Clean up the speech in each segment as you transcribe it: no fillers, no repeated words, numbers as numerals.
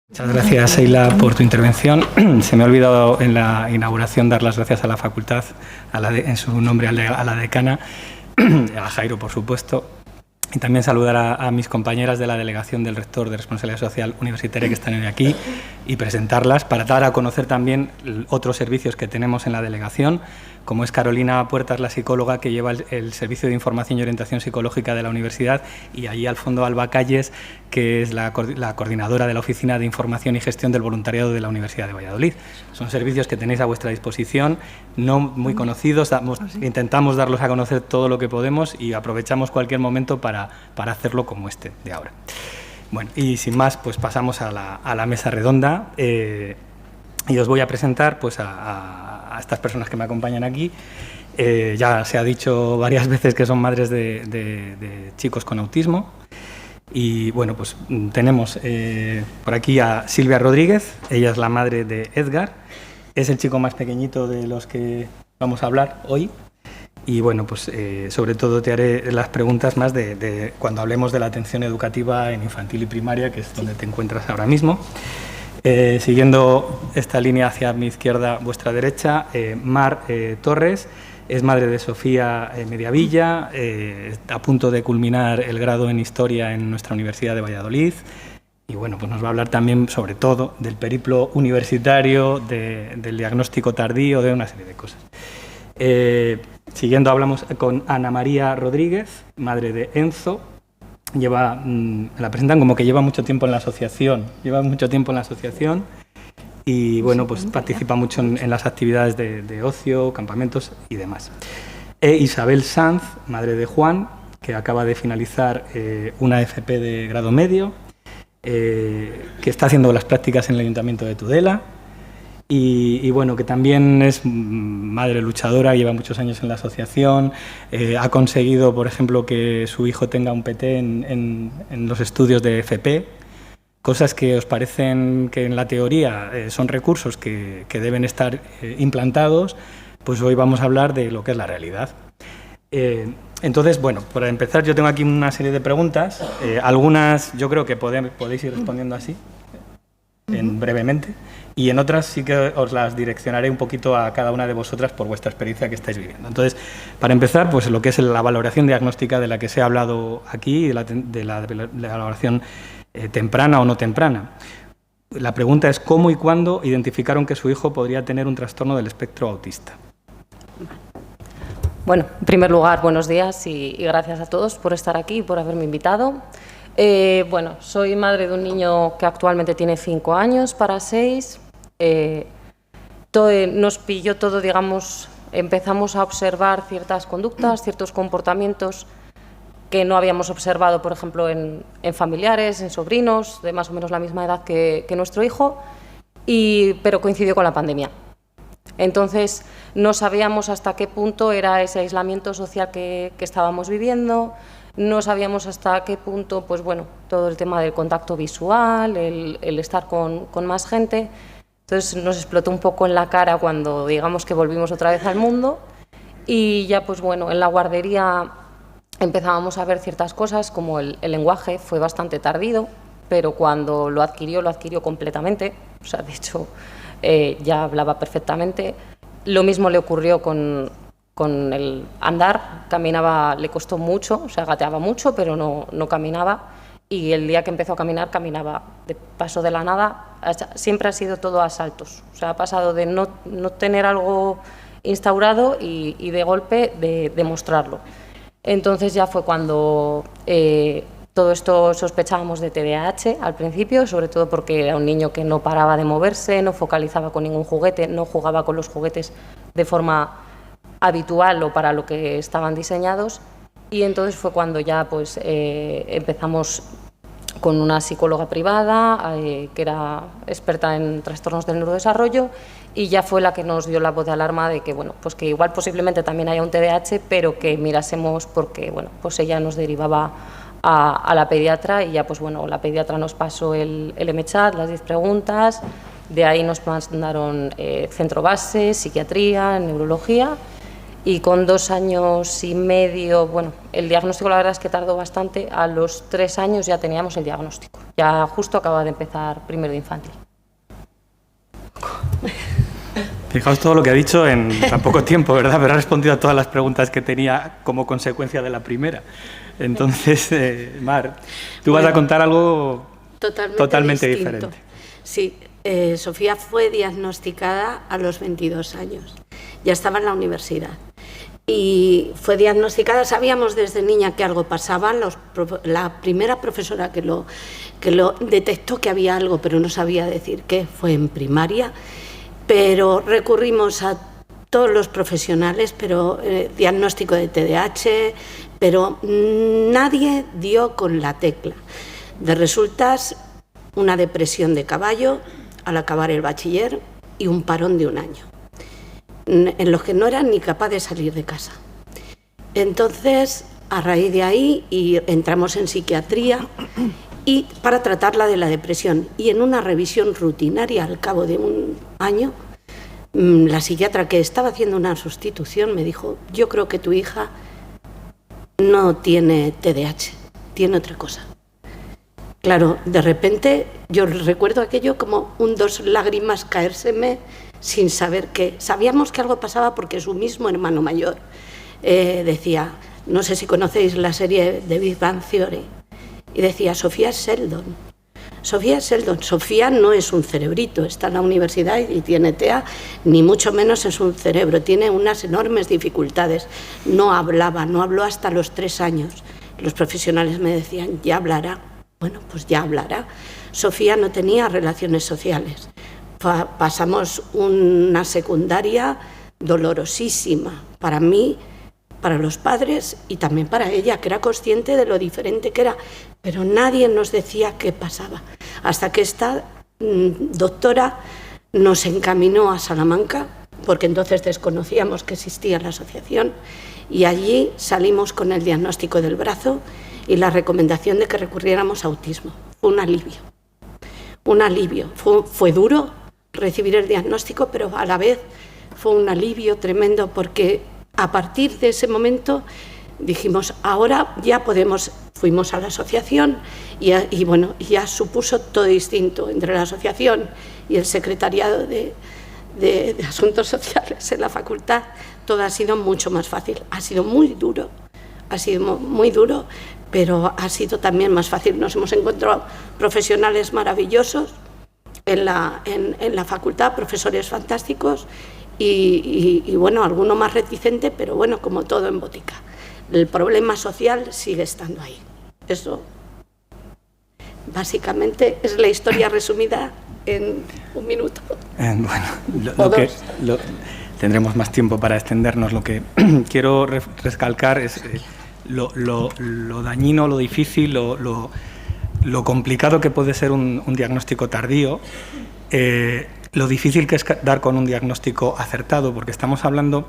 Muchas gracias, Eila, por tu intervención. Se me ha olvidado en la inauguración dar las gracias a la facultad, en su nombre a la decana, a Jairo, por supuesto, y también saludar a mis compañeras de la delegación del rector de Responsabilidad Social Universitaria que están hoy aquí y presentarlas para dar a conocer también otros servicios que tenemos en la delegación, como es Carolina Puertas, la psicóloga que lleva el Servicio de Información y Orientación Psicológica de la Universidad, y allí al fondo Alba Calles, que es la coordinadora de la Oficina de Información y Gestión del Voluntariado de la Universidad de Valladolid. Son servicios que tenéis a vuestra disposición, no muy conocidos, intentamos darlos a conocer todo lo que podemos y aprovechamos cualquier momento para hacerlo como este de ahora. Bueno, y sin más, pues pasamos a la mesa redonda. Y os voy a presentar pues, a estas personas que me acompañan aquí. Ya se ha dicho varias veces que son madres de chicos con autismo. Y bueno, pues tenemos por aquí a Silvia Rodríguez. Ella es la madre de Edgar. Es el chico más pequeñito de los que vamos a hablar hoy. Y bueno, pues sobre todo te haré las preguntas más de cuando hablemos de la atención educativa en infantil y primaria, que es donde te encuentras ahora mismo. Siguiendo esta línea hacia mi izquierda, vuestra derecha, Mar Torres es madre de Sofía Mediavilla, a punto de culminar el grado en Historia en nuestra Universidad de Valladolid. Y bueno, pues nos va a hablar también sobre todo del periplo universitario, del diagnóstico tardío, de una serie de cosas. Siguiendo hablamos con Ana María Rodríguez, madre de Enzo. La presentan como que lleva mucho tiempo en la asociación, y bueno, pues participa mucho en las actividades de ocio, campamentos y demás. Isabel Sanz, madre de Juan, que acaba de finalizar una FP de grado medio, que está haciendo las prácticas en el Ayuntamiento de Tudela. Y bueno, que también es madre luchadora, lleva muchos años en la asociación, ha conseguido, por ejemplo, que su hijo tenga un PT en los estudios de FP, cosas que os parecen que en la teoría son recursos que deben estar implantados, pues hoy vamos a hablar de lo que es la realidad. Entonces, bueno, para empezar yo tengo aquí una serie de preguntas, algunas yo creo que podéis ir respondiendo así, brevemente. Y en otras sí que os las direccionaré un poquito a cada una de vosotras por vuestra experiencia que estáis viviendo. Entonces, para empezar, pues lo que es la valoración diagnóstica de la que se ha hablado aquí, de la valoración temprana o no temprana. La pregunta es ¿cómo y cuándo identificaron que su hijo podría tener un trastorno del espectro autista? Bueno, en primer lugar, buenos días y gracias a todos por estar aquí y por haberme invitado. Bueno, soy madre de un niño que actualmente tiene 5 años para 6. Nos pilló todo, digamos, empezamos a observar ciertas conductas, ciertos comportamientos que no habíamos observado, por ejemplo, en familiares, en sobrinos, de más o menos la misma edad que nuestro hijo, pero coincidió con la pandemia. Entonces, no sabíamos hasta qué punto era ese aislamiento social que estábamos viviendo. No sabíamos hasta qué punto, pues bueno, todo el tema del contacto visual, el estar con más gente. Entonces nos explotó un poco en la cara cuando digamos que volvimos otra vez al mundo y ya pues bueno, en la guardería empezábamos a ver ciertas cosas como el lenguaje fue bastante tardío, pero cuando lo adquirió completamente, o sea, de hecho ya hablaba perfectamente. Lo mismo le ocurrió con el andar, caminaba, le costó mucho, o sea, gateaba mucho, pero no caminaba. Y el día que empezó a caminar, caminaba de paso de la nada, siempre ha sido todo a saltos. O sea, ha pasado de no tener algo instaurado y de golpe de demostrarlo. Entonces ya fue cuando todo esto sospechábamos de TDAH al principio, sobre todo porque era un niño que no paraba de moverse, no focalizaba con ningún juguete, no jugaba con los juguetes de forma habitual o para lo que estaban diseñados. Y entonces fue cuando ya pues empezamos con una psicóloga privada que era experta en trastornos del neurodesarrollo y ya fue la que nos dio la voz de alarma de que bueno, pues que igual posiblemente también haya un TDAH, pero que mirásemos porque bueno, pues ella nos derivaba a la pediatra y ya pues bueno, la pediatra nos pasó el MChat, las 10 preguntas, de ahí nos mandaron centro base, psiquiatría, neurología. y con 2 años y medio, bueno, el diagnóstico la verdad es que tardó bastante, a los 3 años ya teníamos el diagnóstico, ya justo acaba de empezar primero de infantil. Fijaos todo lo que ha dicho en tan poco tiempo, ¿verdad? Pero ha respondido a todas las preguntas que tenía como consecuencia de la primera. Entonces, Mar, tú vas a contar algo totalmente diferente. Sí, Sofía fue diagnosticada a los 22 años. Ya estaba en la universidad. Y fue diagnosticada, sabíamos desde niña que algo pasaba. La primera profesora que lo detectó que había algo, pero no sabía decir qué, fue en primaria. Pero recurrimos a todos los profesionales, pero diagnóstico de TDAH, pero nadie dio con la tecla. De resultas, una depresión de caballo al acabar el bachiller y un parón de 1 año, en los que no era ni capaz de salir de casa. Entonces, a raíz de ahí, entramos en psiquiatría y para tratarla de la depresión. Y en una revisión rutinaria al cabo de 1 año, la psiquiatra que estaba haciendo una sustitución me dijo: yo creo que tu hija no tiene TDAH, tiene otra cosa. Claro, de repente yo recuerdo aquello como 2 lágrimas caérseme sin saber qué. Sabíamos que algo pasaba porque su mismo hermano mayor decía, no sé si conocéis la serie de Big Bang Theory, y decía: Sofía es Sheldon. Sofía es Sheldon. Sofía no es un cerebrito, está en la universidad y tiene TEA, ni mucho menos es un cerebro, tiene unas enormes dificultades. No hablaba, no habló hasta los 3 años. Los profesionales me decían: ya hablará. Bueno, pues ya hablará. Sofía no tenía relaciones sociales. Pasamos una secundaria dolorosísima para mí, para los padres y también para ella, que era consciente de lo diferente que era, pero nadie nos decía qué pasaba. Hasta que esta doctora nos encaminó a Salamanca, porque entonces desconocíamos que existía la asociación, y allí salimos con el diagnóstico del brazo y la recomendación de que recurriéramos a autismo. Fue un alivio, un alivio. Fue duro recibir el diagnóstico, pero a la vez fue un alivio tremendo, porque a partir de ese momento dijimos: ahora ya podemos. Fuimos a la asociación y bueno, ya supuso todo distinto entre la asociación y el secretariado de Asuntos Sociales en la facultad. Todo ha sido mucho más fácil. Ha sido muy duro, pero ha sido también más fácil. Nos hemos encontrado profesionales maravillosos en la facultad, profesores fantásticos y bueno, alguno más reticente, pero bueno, como todo en botica. El problema social sigue estando ahí. Eso básicamente es la historia resumida en 1 minuto. Bueno, tendremos más tiempo para extendernos. Lo que quiero recalcar es lo dañino, lo difícil, lo complicado que puede ser un diagnóstico tardío, lo difícil que es dar con un diagnóstico acertado, porque estamos hablando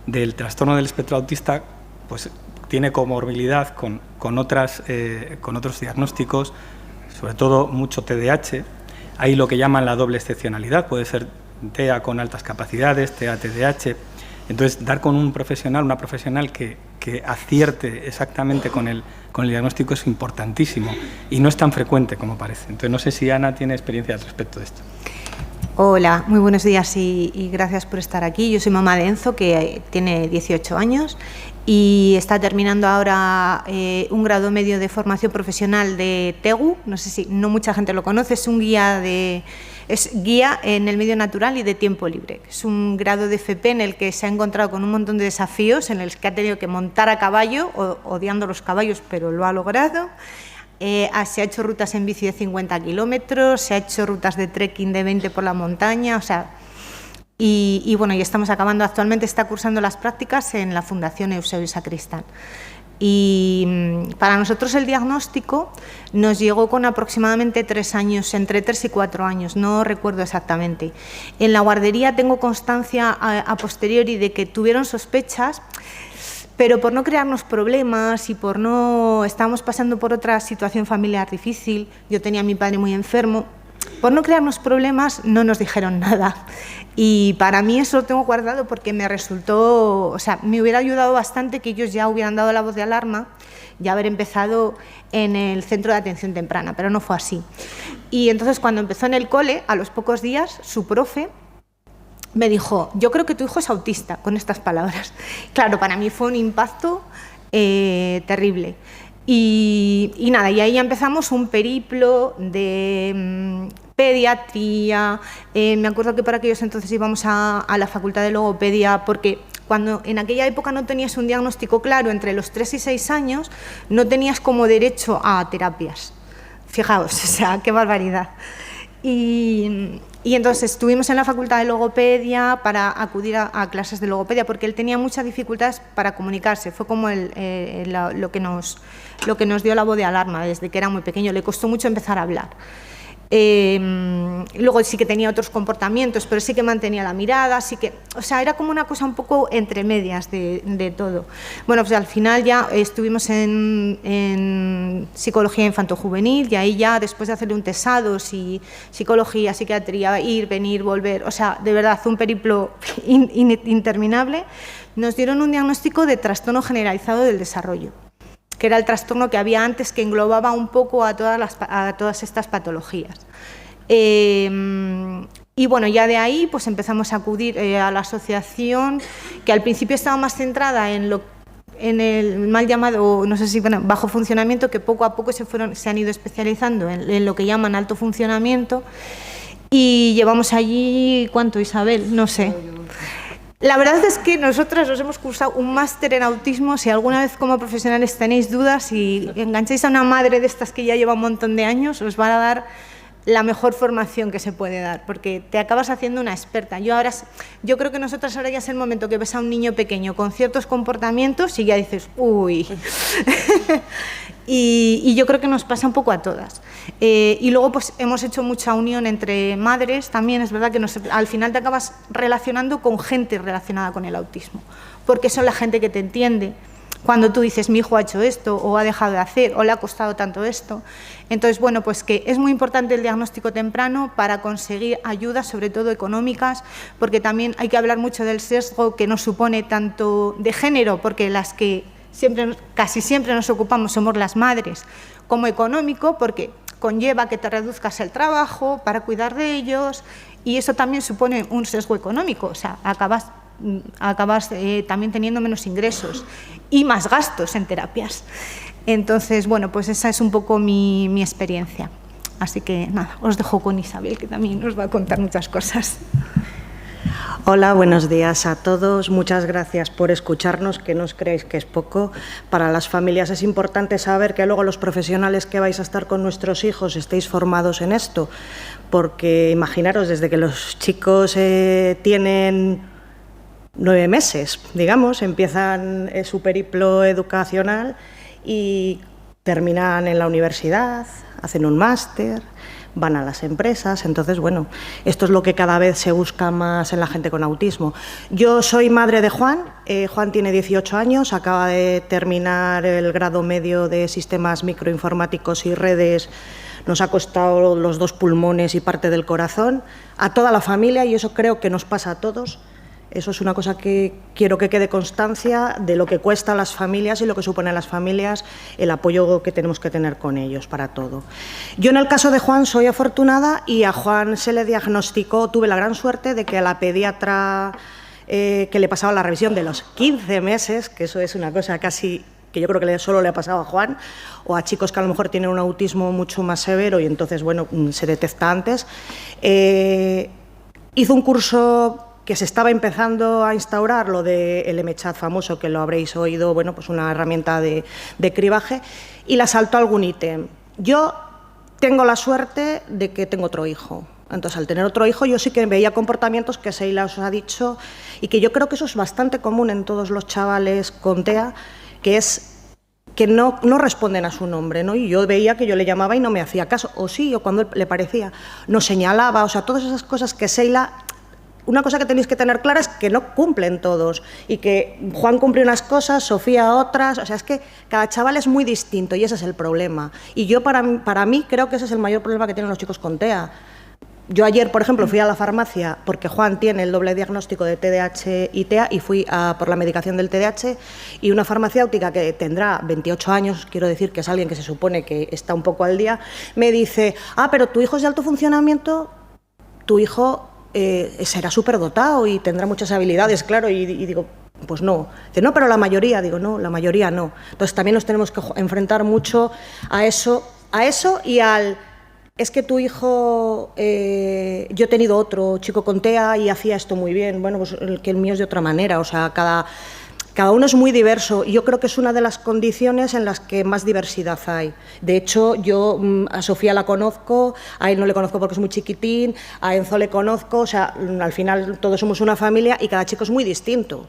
del trastorno del espectro autista, pues tiene comorbilidad con otros diagnósticos, sobre todo mucho TDAH. Hay lo que llaman la doble excepcionalidad, puede ser TEA con altas capacidades, TEA-TDAH. Entonces, dar con un profesional, una profesional que acierte exactamente con el diagnóstico es importantísimo y no es tan frecuente como parece. Entonces, no sé si Ana tiene experiencia al respecto de esto. Hola, muy buenos días y gracias por estar aquí. Yo soy mamá de Enzo, que tiene 18 años y está terminando ahora un grado medio de formación profesional de TEGU. No sé si no mucha gente lo conoce, es guía en el medio natural y de tiempo libre. Es un grado de FP en el que se ha encontrado con un montón de desafíos, en el que ha tenido que montar a caballo, odiando los caballos, pero lo ha logrado. Se ha hecho rutas en bici de 50 kilómetros, se ha hecho rutas de trekking de 20 por la montaña, o sea, y bueno, y estamos acabando, actualmente está cursando las prácticas en la Fundación Eusebio Sacristán. Y para nosotros el diagnóstico nos llegó con aproximadamente 3 años, entre 3 y 4 años, no recuerdo exactamente. En la guardería tengo constancia a posteriori de que tuvieron sospechas, pero por no crearnos problemas y por no... Estábamos pasando por otra situación familiar difícil, yo tenía a mi padre muy enfermo, por no crearnos problemas, no nos dijeron nada. Y para mí eso lo tengo guardado porque me resultó, o sea, me hubiera ayudado bastante que ellos ya hubieran dado la voz de alarma y haber empezado en el centro de atención temprana, pero no fue así. Y entonces cuando empezó en el cole, a los pocos días, su profe me dijo, yo creo que tu hijo es autista, con estas palabras. Claro, para mí fue un impacto terrible. Y nada, y ahí empezamos un periplo de pediatría. Me acuerdo que para aquellos entonces íbamos a la facultad de logopedia porque cuando en aquella época no tenías un diagnóstico claro entre los 3 y 6 años, no tenías como derecho a terapias. Fijaos, o sea, qué barbaridad. Y entonces estuvimos en la facultad de logopedia para acudir a clases de logopedia porque él tenía muchas dificultades para comunicarse. Fue como lo que nos dio la voz de alarma desde que era muy pequeño. Le costó mucho empezar a hablar. Luego sí que tenía otros comportamientos, pero sí que mantenía la mirada, sí que, o sea, era como una cosa un poco entre medias de todo. Bueno, pues al final ya estuvimos en psicología infanto-juvenil y ahí ya después de hacerle un tesados y psicología, psiquiatría, ir, venir, volver, o sea, de verdad, un periplo interminable, nos dieron un diagnóstico de trastorno generalizado del desarrollo, que era el trastorno que había antes, que englobaba un poco a todas estas patologías. Y bueno, ya de ahí pues empezamos a acudir a la asociación, que al principio estaba más centrada en el mal llamado, no sé si bajo funcionamiento, que poco a poco se han ido especializando en lo que llaman alto funcionamiento. Y llevamos allí, ¿cuánto, Isabel? No sé. La verdad es que nosotras nos hemos cursado un máster en autismo. Si alguna vez como profesionales tenéis dudas y engancháis a una madre de estas que ya lleva un montón de años, os van a dar la mejor formación que se puede dar, porque te acabas haciendo una experta. Yo creo que nosotras ahora ya es el momento que ves a un niño pequeño con ciertos comportamientos y ya dices, uy. Y yo creo que nos pasa un poco a todas. Y luego pues hemos hecho mucha unión entre madres, también es verdad que al final te acabas relacionando con gente relacionada con el autismo, porque son la gente que te entiende. Cuando tú dices, mi hijo ha hecho esto, o ha dejado de hacer, o le ha costado tanto esto. Entonces, bueno, pues que es muy importante el diagnóstico temprano para conseguir ayudas, sobre todo económicas, porque también hay que hablar mucho del sesgo que nos supone tanto de género, porque las que casi siempre nos ocupamos somos las madres, como económico, porque conlleva que te reduzcas el trabajo para cuidar de ellos, y eso también supone un sesgo económico, o sea, acabas también teniendo menos ingresos y más gastos en terapias. Entonces, bueno, pues esa es un poco mi experiencia. Así que nada, os dejo con Isabel, que también nos va a contar muchas cosas. Hola, buenos días a todos. Muchas gracias por escucharnos, que no os creáis que es poco. Para las familias es importante saber que luego los profesionales que vais a estar con nuestros hijos estéis formados en esto, porque imaginaros, desde que los chicos tienen 9 meses, digamos, empiezan su periplo educacional y terminan en la universidad, hacen un máster, van a las empresas. Entonces, bueno, esto es lo que cada vez se busca más en la gente con autismo. Yo soy madre de Juan. Juan tiene 18 años, acaba de terminar el grado medio de sistemas microinformáticos y redes. Nos ha costado los 2 pulmones y parte del corazón a toda la familia, y eso creo que nos pasa a todos. Eso es una cosa que quiero que quede constancia de lo que cuesta a las familias y lo que supone a las familias el apoyo que tenemos que tener con ellos para todo. Yo en el caso de Juan soy afortunada y a Juan se le diagnosticó, tuve la gran suerte de que a la pediatra que le pasaba la revisión de los 15 meses, que eso es una cosa casi que yo creo que solo le ha pasado a Juan, o a chicos que a lo mejor tienen un autismo mucho más severo y entonces, bueno, se detecta antes, hizo un curso que se estaba empezando a instaurar, lo del MChat famoso, que lo habréis oído, bueno, pues una herramienta de cribaje, y la saltó algún ítem. Yo tengo la suerte de que tengo otro hijo. Entonces, al tener otro hijo, yo sí que veía comportamientos que Seila os ha dicho, y que yo creo que eso es bastante común en todos los chavales con TEA, que es que no responden a su nombre, ¿no? Y yo veía que yo le llamaba y no me hacía caso, o sí, o cuando le parecía, no señalaba, o sea, todas esas cosas que Seila... Una cosa que tenéis que tener clara es que no cumplen todos, y que Juan cumple unas cosas, Sofía otras, o sea, es que cada chaval es muy distinto y ese es el problema. Y yo para mí creo que ese es el mayor problema que tienen los chicos con TEA. Yo ayer, por ejemplo, fui a la farmacia porque Juan tiene el doble diagnóstico de TDAH y TEA y fui por la medicación del TDAH, y una farmacéutica que tendrá 28 años, quiero decir que es alguien que se supone que está un poco al día, me dice, pero tu hijo es de alto funcionamiento, tu hijo será superdotado y tendrá muchas habilidades, claro, y digo, pues no. Dice, no, pero la mayoría, digo, no, la mayoría no. Entonces también nos tenemos que enfrentar mucho a eso y al... Es que tu hijo, yo he tenido otro chico con TEA y hacía esto muy bien, bueno, pues que el mío es de otra manera, o sea, cada uno es muy diverso y yo creo que es una de las condiciones en las que más diversidad hay. De hecho, yo a Sofía la conozco, a él no le conozco porque es muy chiquitín, a Enzo le conozco, o sea, al final todos somos una familia y cada chico es muy distinto.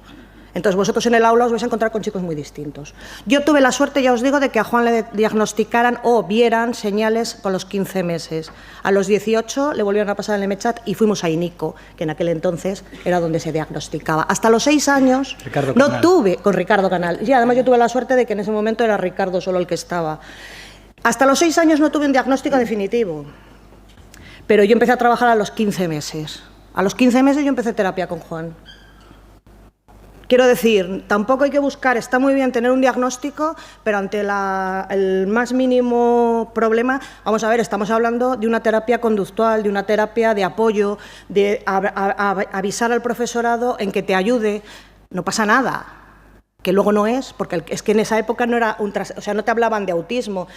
Entonces vosotros en el aula os vais a encontrar con chicos muy distintos. Yo tuve la suerte, ya os digo, de que a Juan le diagnosticaran o vieran señales con los 15 meses. A los 18 le volvieron a pasar el MChat y fuimos a INICO, que en aquel entonces era donde se diagnosticaba. Hasta los 6 años no tuve, con Ricardo Canal, y además yo tuve la suerte de que en ese momento era Ricardo solo el que estaba. Hasta los 6 años no tuve un diagnóstico definitivo, pero yo empecé a trabajar a los 15 meses. A los 15 meses yo empecé terapia con Juan. Quiero decir, tampoco hay que buscar, está muy bien tener un diagnóstico, pero ante el más mínimo problema, vamos a ver, estamos hablando de una terapia conductual, de una terapia de apoyo, de avisar al profesorado en que te ayude, no pasa nada. Que luego no es, porque es que en esa época no era o sea, no te hablaban de autismo,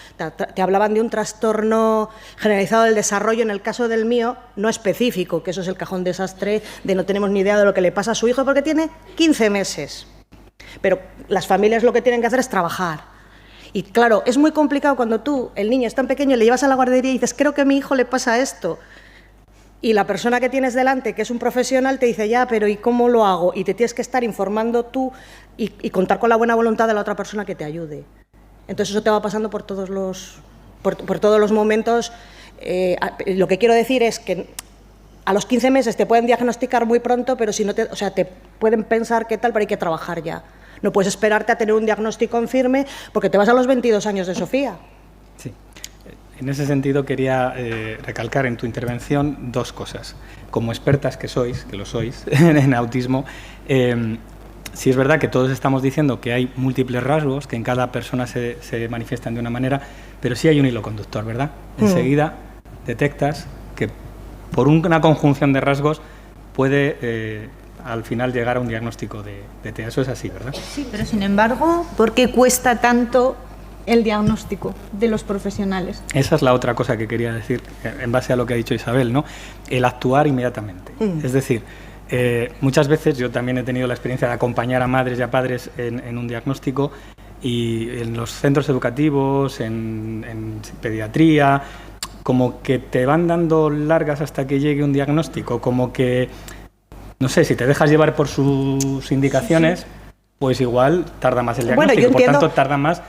te hablaban de un trastorno generalizado del desarrollo, en el caso del mío, no específico, que eso es el cajón desastre de no tenemos ni idea de lo que le pasa a su hijo porque tiene 15 meses. Pero las familias lo que tienen que hacer es trabajar. Y claro, es muy complicado cuando tú, el niño es tan pequeño, le llevas a la guardería y dices, creo que a mi hijo le pasa esto. Y la persona que tienes delante, que es un profesional, te dice, ya, pero ¿y cómo lo hago? Y te tienes que estar informando tú y contar con la buena voluntad de la otra persona que te ayude. Entonces eso te va pasando por todos los momentos. Lo que quiero decir es que a los 15 meses te pueden diagnosticar muy pronto, pero si no te pueden pensar qué tal, pero hay que trabajar ya. No puedes esperarte a tener un diagnóstico en firme porque te vas a los 22 años de Sofía. Sí. En ese sentido quería recalcar en tu intervención dos cosas. Como expertas que lo sois en autismo, sí es verdad que todos estamos diciendo que hay múltiples rasgos, que en cada persona se manifiestan de una manera, pero sí hay un hilo conductor, ¿verdad? Enseguida detectas que por una conjunción de rasgos puede al final llegar a un diagnóstico de TEA. Eso es así, ¿verdad? Sí, pero sin embargo, ¿por qué cuesta tanto el diagnóstico de los profesionales? Esa es la otra cosa que quería decir, en base a lo que ha dicho Isabel, ¿no? El actuar inmediatamente. Es decir, muchas veces yo también he tenido la experiencia de acompañar a madres y a padres en un diagnóstico, y en los centros educativos, en pediatría, como que te van dando largas hasta que llegue un diagnóstico, como que, no sé, si te dejas llevar por sus indicaciones, pues igual tarda más el diagnóstico, por tanto tarda más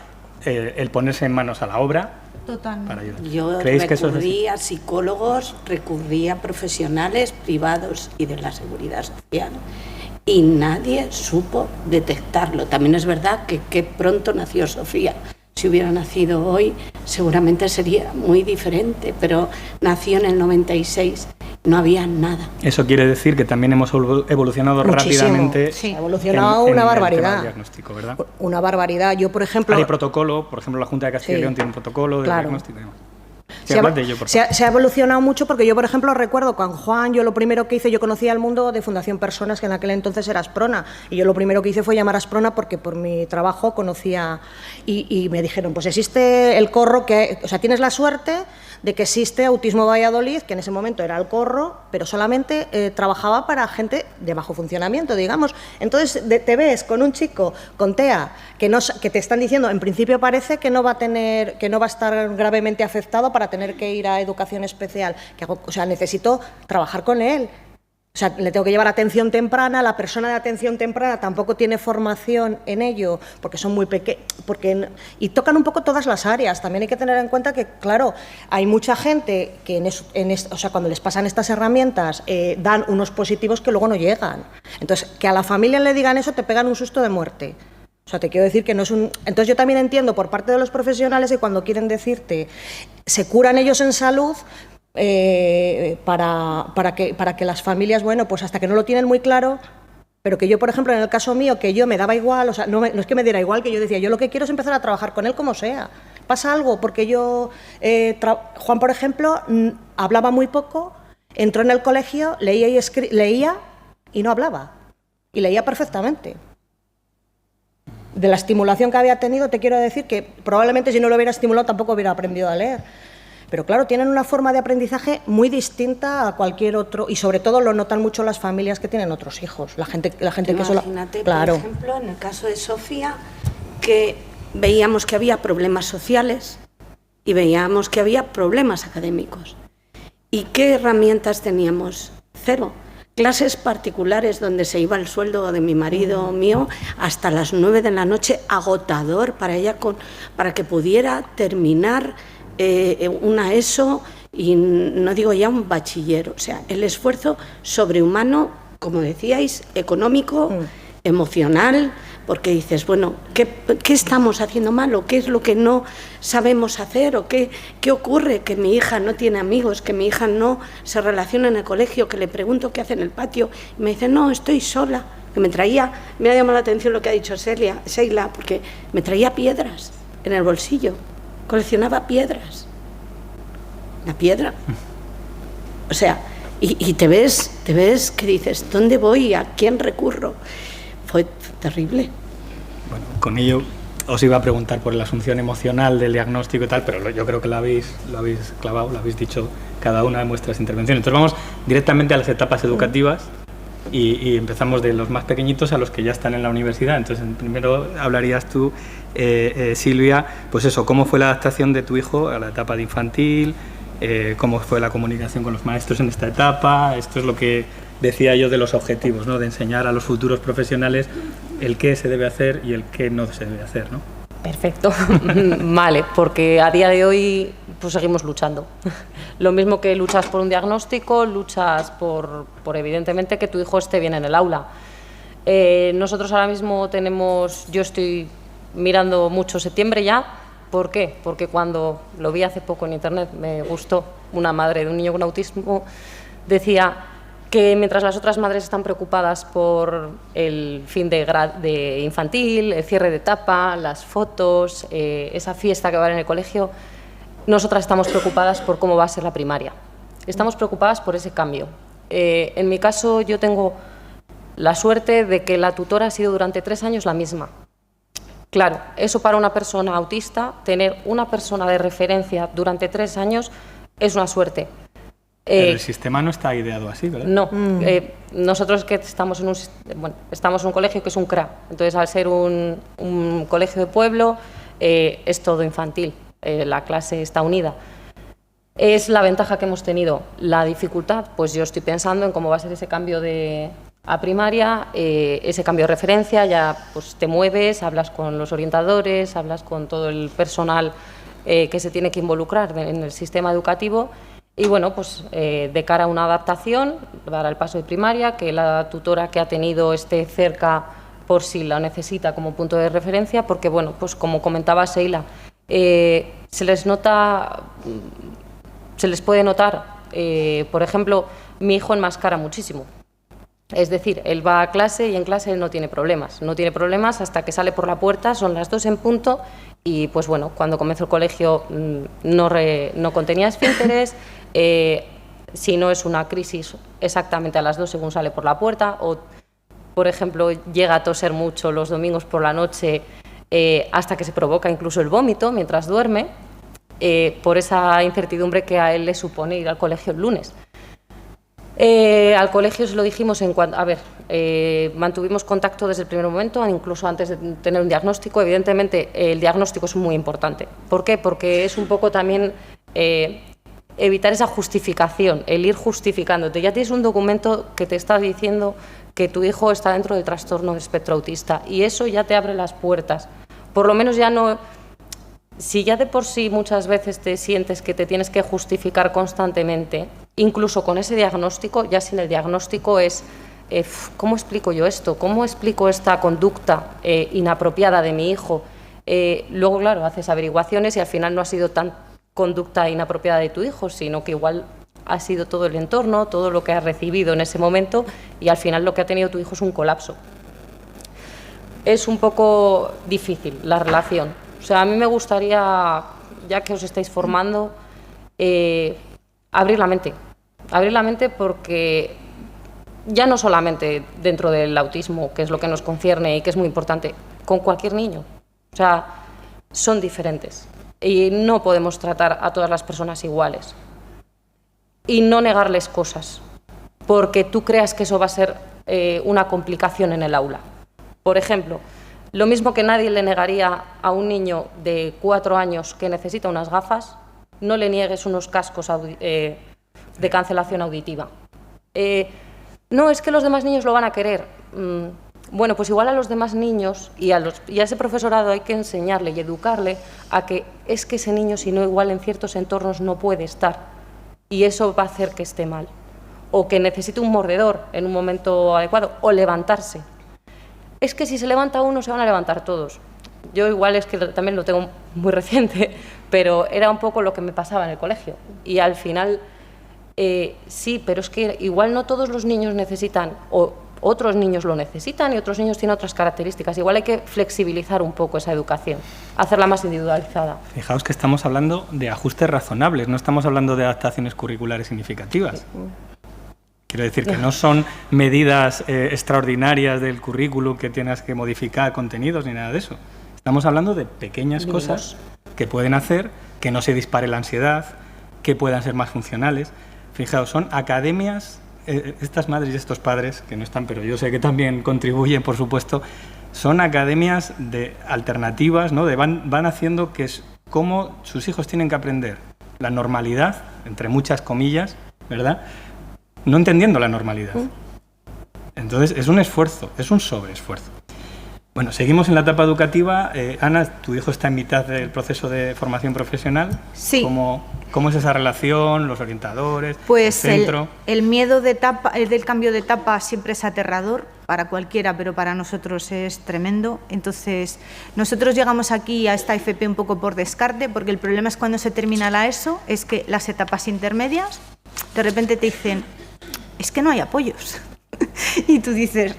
el ponerse en manos a la obra. Totalmente. Para ayudar. Yo recurrí a psicólogos, recurrí a profesionales privados y de la seguridad social y nadie supo detectarlo. También es verdad que pronto nació Sofía. Si hubiera nacido hoy seguramente sería muy diferente, pero nació en el 96. No había nada. Eso quiere decir que también hemos evolucionado muchísimo, rápidamente. Sí, ha evolucionado una barbaridad. Diagnóstico, ¿verdad? Una barbaridad. Yo, por ejemplo... Hay protocolo, por ejemplo, la Junta de Castilla y León tiene un protocolo de diagnóstico y demás. Se ha evolucionado mucho porque yo, por ejemplo, recuerdo con Juan, yo lo primero que hice, yo conocía el mundo de Fundación Personas, que en aquel entonces era Asprona, y yo lo primero que hice fue llamar a Asprona porque por mi trabajo conocía, y me dijeron, pues existe el Corro, o sea, tienes la suerte de que existe Autismo Valladolid, que en ese momento era el Corro, pero solamente trabajaba para gente de bajo funcionamiento, digamos. Entonces te ves con un chico con TEA que te están diciendo, en principio parece que no va a estar gravemente afectado para tener que ir a educación especial. O sea, necesito trabajar con él. O sea, le tengo que llevar atención temprana, la persona de atención temprana tampoco tiene formación en ello, porque son muy pequeños, y tocan un poco todas las áreas. También hay que tener en cuenta que, claro, hay mucha gente que o sea, cuando les pasan estas herramientas dan unos positivos que luego no llegan. Entonces, que a la familia le digan eso te pegan un susto de muerte. O sea, te quiero decir que no es un... Entonces yo también entiendo por parte de los profesionales que cuando quieren decirte se curan ellos en salud, para que las familias, bueno, pues hasta que no lo tienen muy claro, pero que yo, por ejemplo, en el caso mío, que yo me daba igual, o sea, no es que me diera igual, que yo decía, yo lo que quiero es empezar a trabajar con él como sea. Pasa algo, porque yo, Juan, por ejemplo, hablaba muy poco, entró en el colegio, leía y no hablaba, y leía perfectamente. De la estimulación que había tenido, te quiero decir que probablemente si no lo hubiera estimulado tampoco hubiera aprendido a leer. Pero claro, tienen una forma de aprendizaje muy distinta a cualquier otro, y sobre todo lo notan mucho las familias que tienen otros hijos. La gente que solo... Imagínate, claro. por ejemplo, en el caso de Sofía, que veíamos que había problemas sociales y veíamos que había problemas académicos. ¿Y qué herramientas teníamos? Cero. Clases particulares donde se iba el sueldo de mi marido mío hasta las 9 de la noche, agotador para ella, para que pudiera terminar una ESO y no digo ya un bachiller. O sea, el esfuerzo sobrehumano, como decíais, económico, emocional, porque dices, bueno, ¿qué estamos haciendo mal o qué es lo que no sabemos hacer o qué ocurre? Que mi hija no tiene amigos, que mi hija no se relaciona en el colegio, que le pregunto qué hace en el patio y me dice, no, estoy sola. Que me ha llamado la atención lo que ha dicho Sheila, porque me traía piedras en el bolsillo, coleccionaba piedras. La piedra. O sea, y te ves que dices, ¿dónde voy? ¿A quién recurro? Fue terrible. Bueno, con ello os iba a preguntar por la asunción emocional del diagnóstico y tal, pero yo creo que lo habéis clavado, lo habéis dicho cada una de vuestras intervenciones. Entonces vamos directamente a las etapas educativas y empezamos de los más pequeñitos a los que ya están en la universidad. Entonces primero hablarías tú, Silvia, pues eso, ¿cómo fue la adaptación de tu hijo a la etapa de infantil? ¿Cómo fue la comunicación con los maestros en esta etapa? Esto es lo que decía yo de los objetivos, ¿no? De enseñar a los futuros profesionales el qué se debe hacer y el qué no se debe hacer, ¿no? Perfecto, vale, porque a día de hoy pues seguimos luchando. Lo mismo que luchas por un diagnóstico, luchas por evidentemente que tu hijo esté bien en el aula. Nosotros ahora mismo yo estoy mirando mucho septiembre ya. ¿Por qué? Porque cuando lo vi hace poco en internet, me gustó, una madre de un niño con autismo decía que mientras las otras madres están preocupadas por el fin de infantil, el cierre de etapa, las fotos, esa fiesta que va a haber en el colegio, nosotras estamos preocupadas por cómo va a ser la primaria. Estamos preocupadas por ese cambio. En mi caso, yo tengo la suerte de que la tutora ha sido durante 3 años la misma. Claro, eso para una persona autista, tener una persona de referencia durante 3 años es una suerte. El sistema no está ideado así, ¿verdad? No, nosotros que estamos en un colegio que es un CRA, entonces al ser un colegio de pueblo es todo infantil, la clase está unida. Es la ventaja que hemos tenido. La dificultad, pues yo estoy pensando en cómo va a ser ese cambio a primaria, ese cambio de referencia, ya pues te mueves, hablas con los orientadores, hablas con todo el personal que se tiene que involucrar en el sistema educativo. Y bueno, pues de cara a una adaptación para el paso de primaria, que la tutora que ha tenido esté cerca por si la necesita como punto de referencia, porque bueno, pues como comentaba Sheila, se les puede notar, por ejemplo, mi hijo enmascara muchísimo. Es decir, él va a clase y en clase no tiene problemas. No tiene problemas hasta que sale por la puerta, son las 2 en punto y pues bueno, cuando comenzó el colegio no contenía esfínteres, si no es una crisis exactamente a las 2 según sale por la puerta o, por ejemplo, llega a toser mucho los domingos por la noche hasta que se provoca incluso el vómito mientras duerme, por esa incertidumbre que a él le supone ir al colegio el lunes. Al colegio se lo dijimos mantuvimos contacto desde el primer momento, incluso antes de tener un diagnóstico. Evidentemente, el diagnóstico es muy importante. ¿Por qué? Porque es un poco también evitar esa justificación, el ir justificándote. Ya tienes un documento que te está diciendo que tu hijo está dentro del trastorno de espectro autista y eso ya te abre las puertas. Por lo menos ya no... Si ya de por sí muchas veces te sientes que te tienes que justificar constantemente, incluso con ese diagnóstico, ya sin el diagnóstico es ¿cómo explico yo esto? ¿Cómo explico esta conducta inapropiada de mi hijo? Luego, claro, haces averiguaciones y al final no ha sido tan conducta inapropiada de tu hijo, sino que igual ha sido todo el entorno, todo lo que has recibido en ese momento, y al final lo que ha tenido tu hijo es un colapso. Es un poco difícil la relación. O sea, a mí me gustaría, ya que os estáis formando, abrir la mente porque ya no solamente dentro del autismo, que es lo que nos concierne y que es muy importante, con cualquier niño. O sea, son diferentes y no podemos tratar a todas las personas iguales y no negarles cosas porque tú creas que eso va a ser una complicación en el aula. Por ejemplo, lo mismo que nadie le negaría a un niño de 4 años que necesita unas gafas, no le niegues unos cascos de cancelación auditiva. No, es que los demás niños lo van a querer. Bueno, pues igual a los demás niños y a ese profesorado hay que enseñarle y educarle a que es que ese niño, si no igual en ciertos entornos, no puede estar. Y eso va a hacer que esté mal. O que necesite un mordedor en un momento adecuado, o levantarse. Es que si se levanta uno, se van a levantar todos. Yo igual es que también lo tengo muy reciente, pero era un poco lo que me pasaba en el colegio. Y al final, sí, pero es que igual no todos los niños necesitan, o otros niños lo necesitan y otros niños tienen otras características. Igual hay que flexibilizar un poco esa educación, hacerla más individualizada. Fijaos que estamos hablando de ajustes razonables, no estamos hablando de adaptaciones curriculares significativas. Quiero decir que no son medidas extraordinarias del currículum que tienes que modificar contenidos ni nada de eso. Estamos hablando de pequeñas cosas que pueden hacer que no se dispare la ansiedad, que puedan ser más funcionales. Fijaos, son academias, estas madres y estos padres, que no están, pero yo sé que también contribuyen, por supuesto, son academias de alternativas, ¿no? Van haciendo que es cómo sus hijos tienen que aprender la normalidad, entre muchas comillas, ¿verdad?, no entendiendo la normalidad. Entonces, es un esfuerzo, es un sobreesfuerzo. Bueno, seguimos en la etapa educativa. Ana, tu hijo está en mitad del proceso de formación profesional. Sí. ¿Cómo es esa relación, los orientadores, pues el centro? El miedo del cambio de etapa siempre es aterrador para cualquiera, pero para nosotros es tremendo. Entonces, nosotros llegamos aquí a esta FP un poco por descarte, porque el problema es cuando se termina la ESO, es que las etapas intermedias, de repente te dicen, es que no hay apoyos. Y tú dices,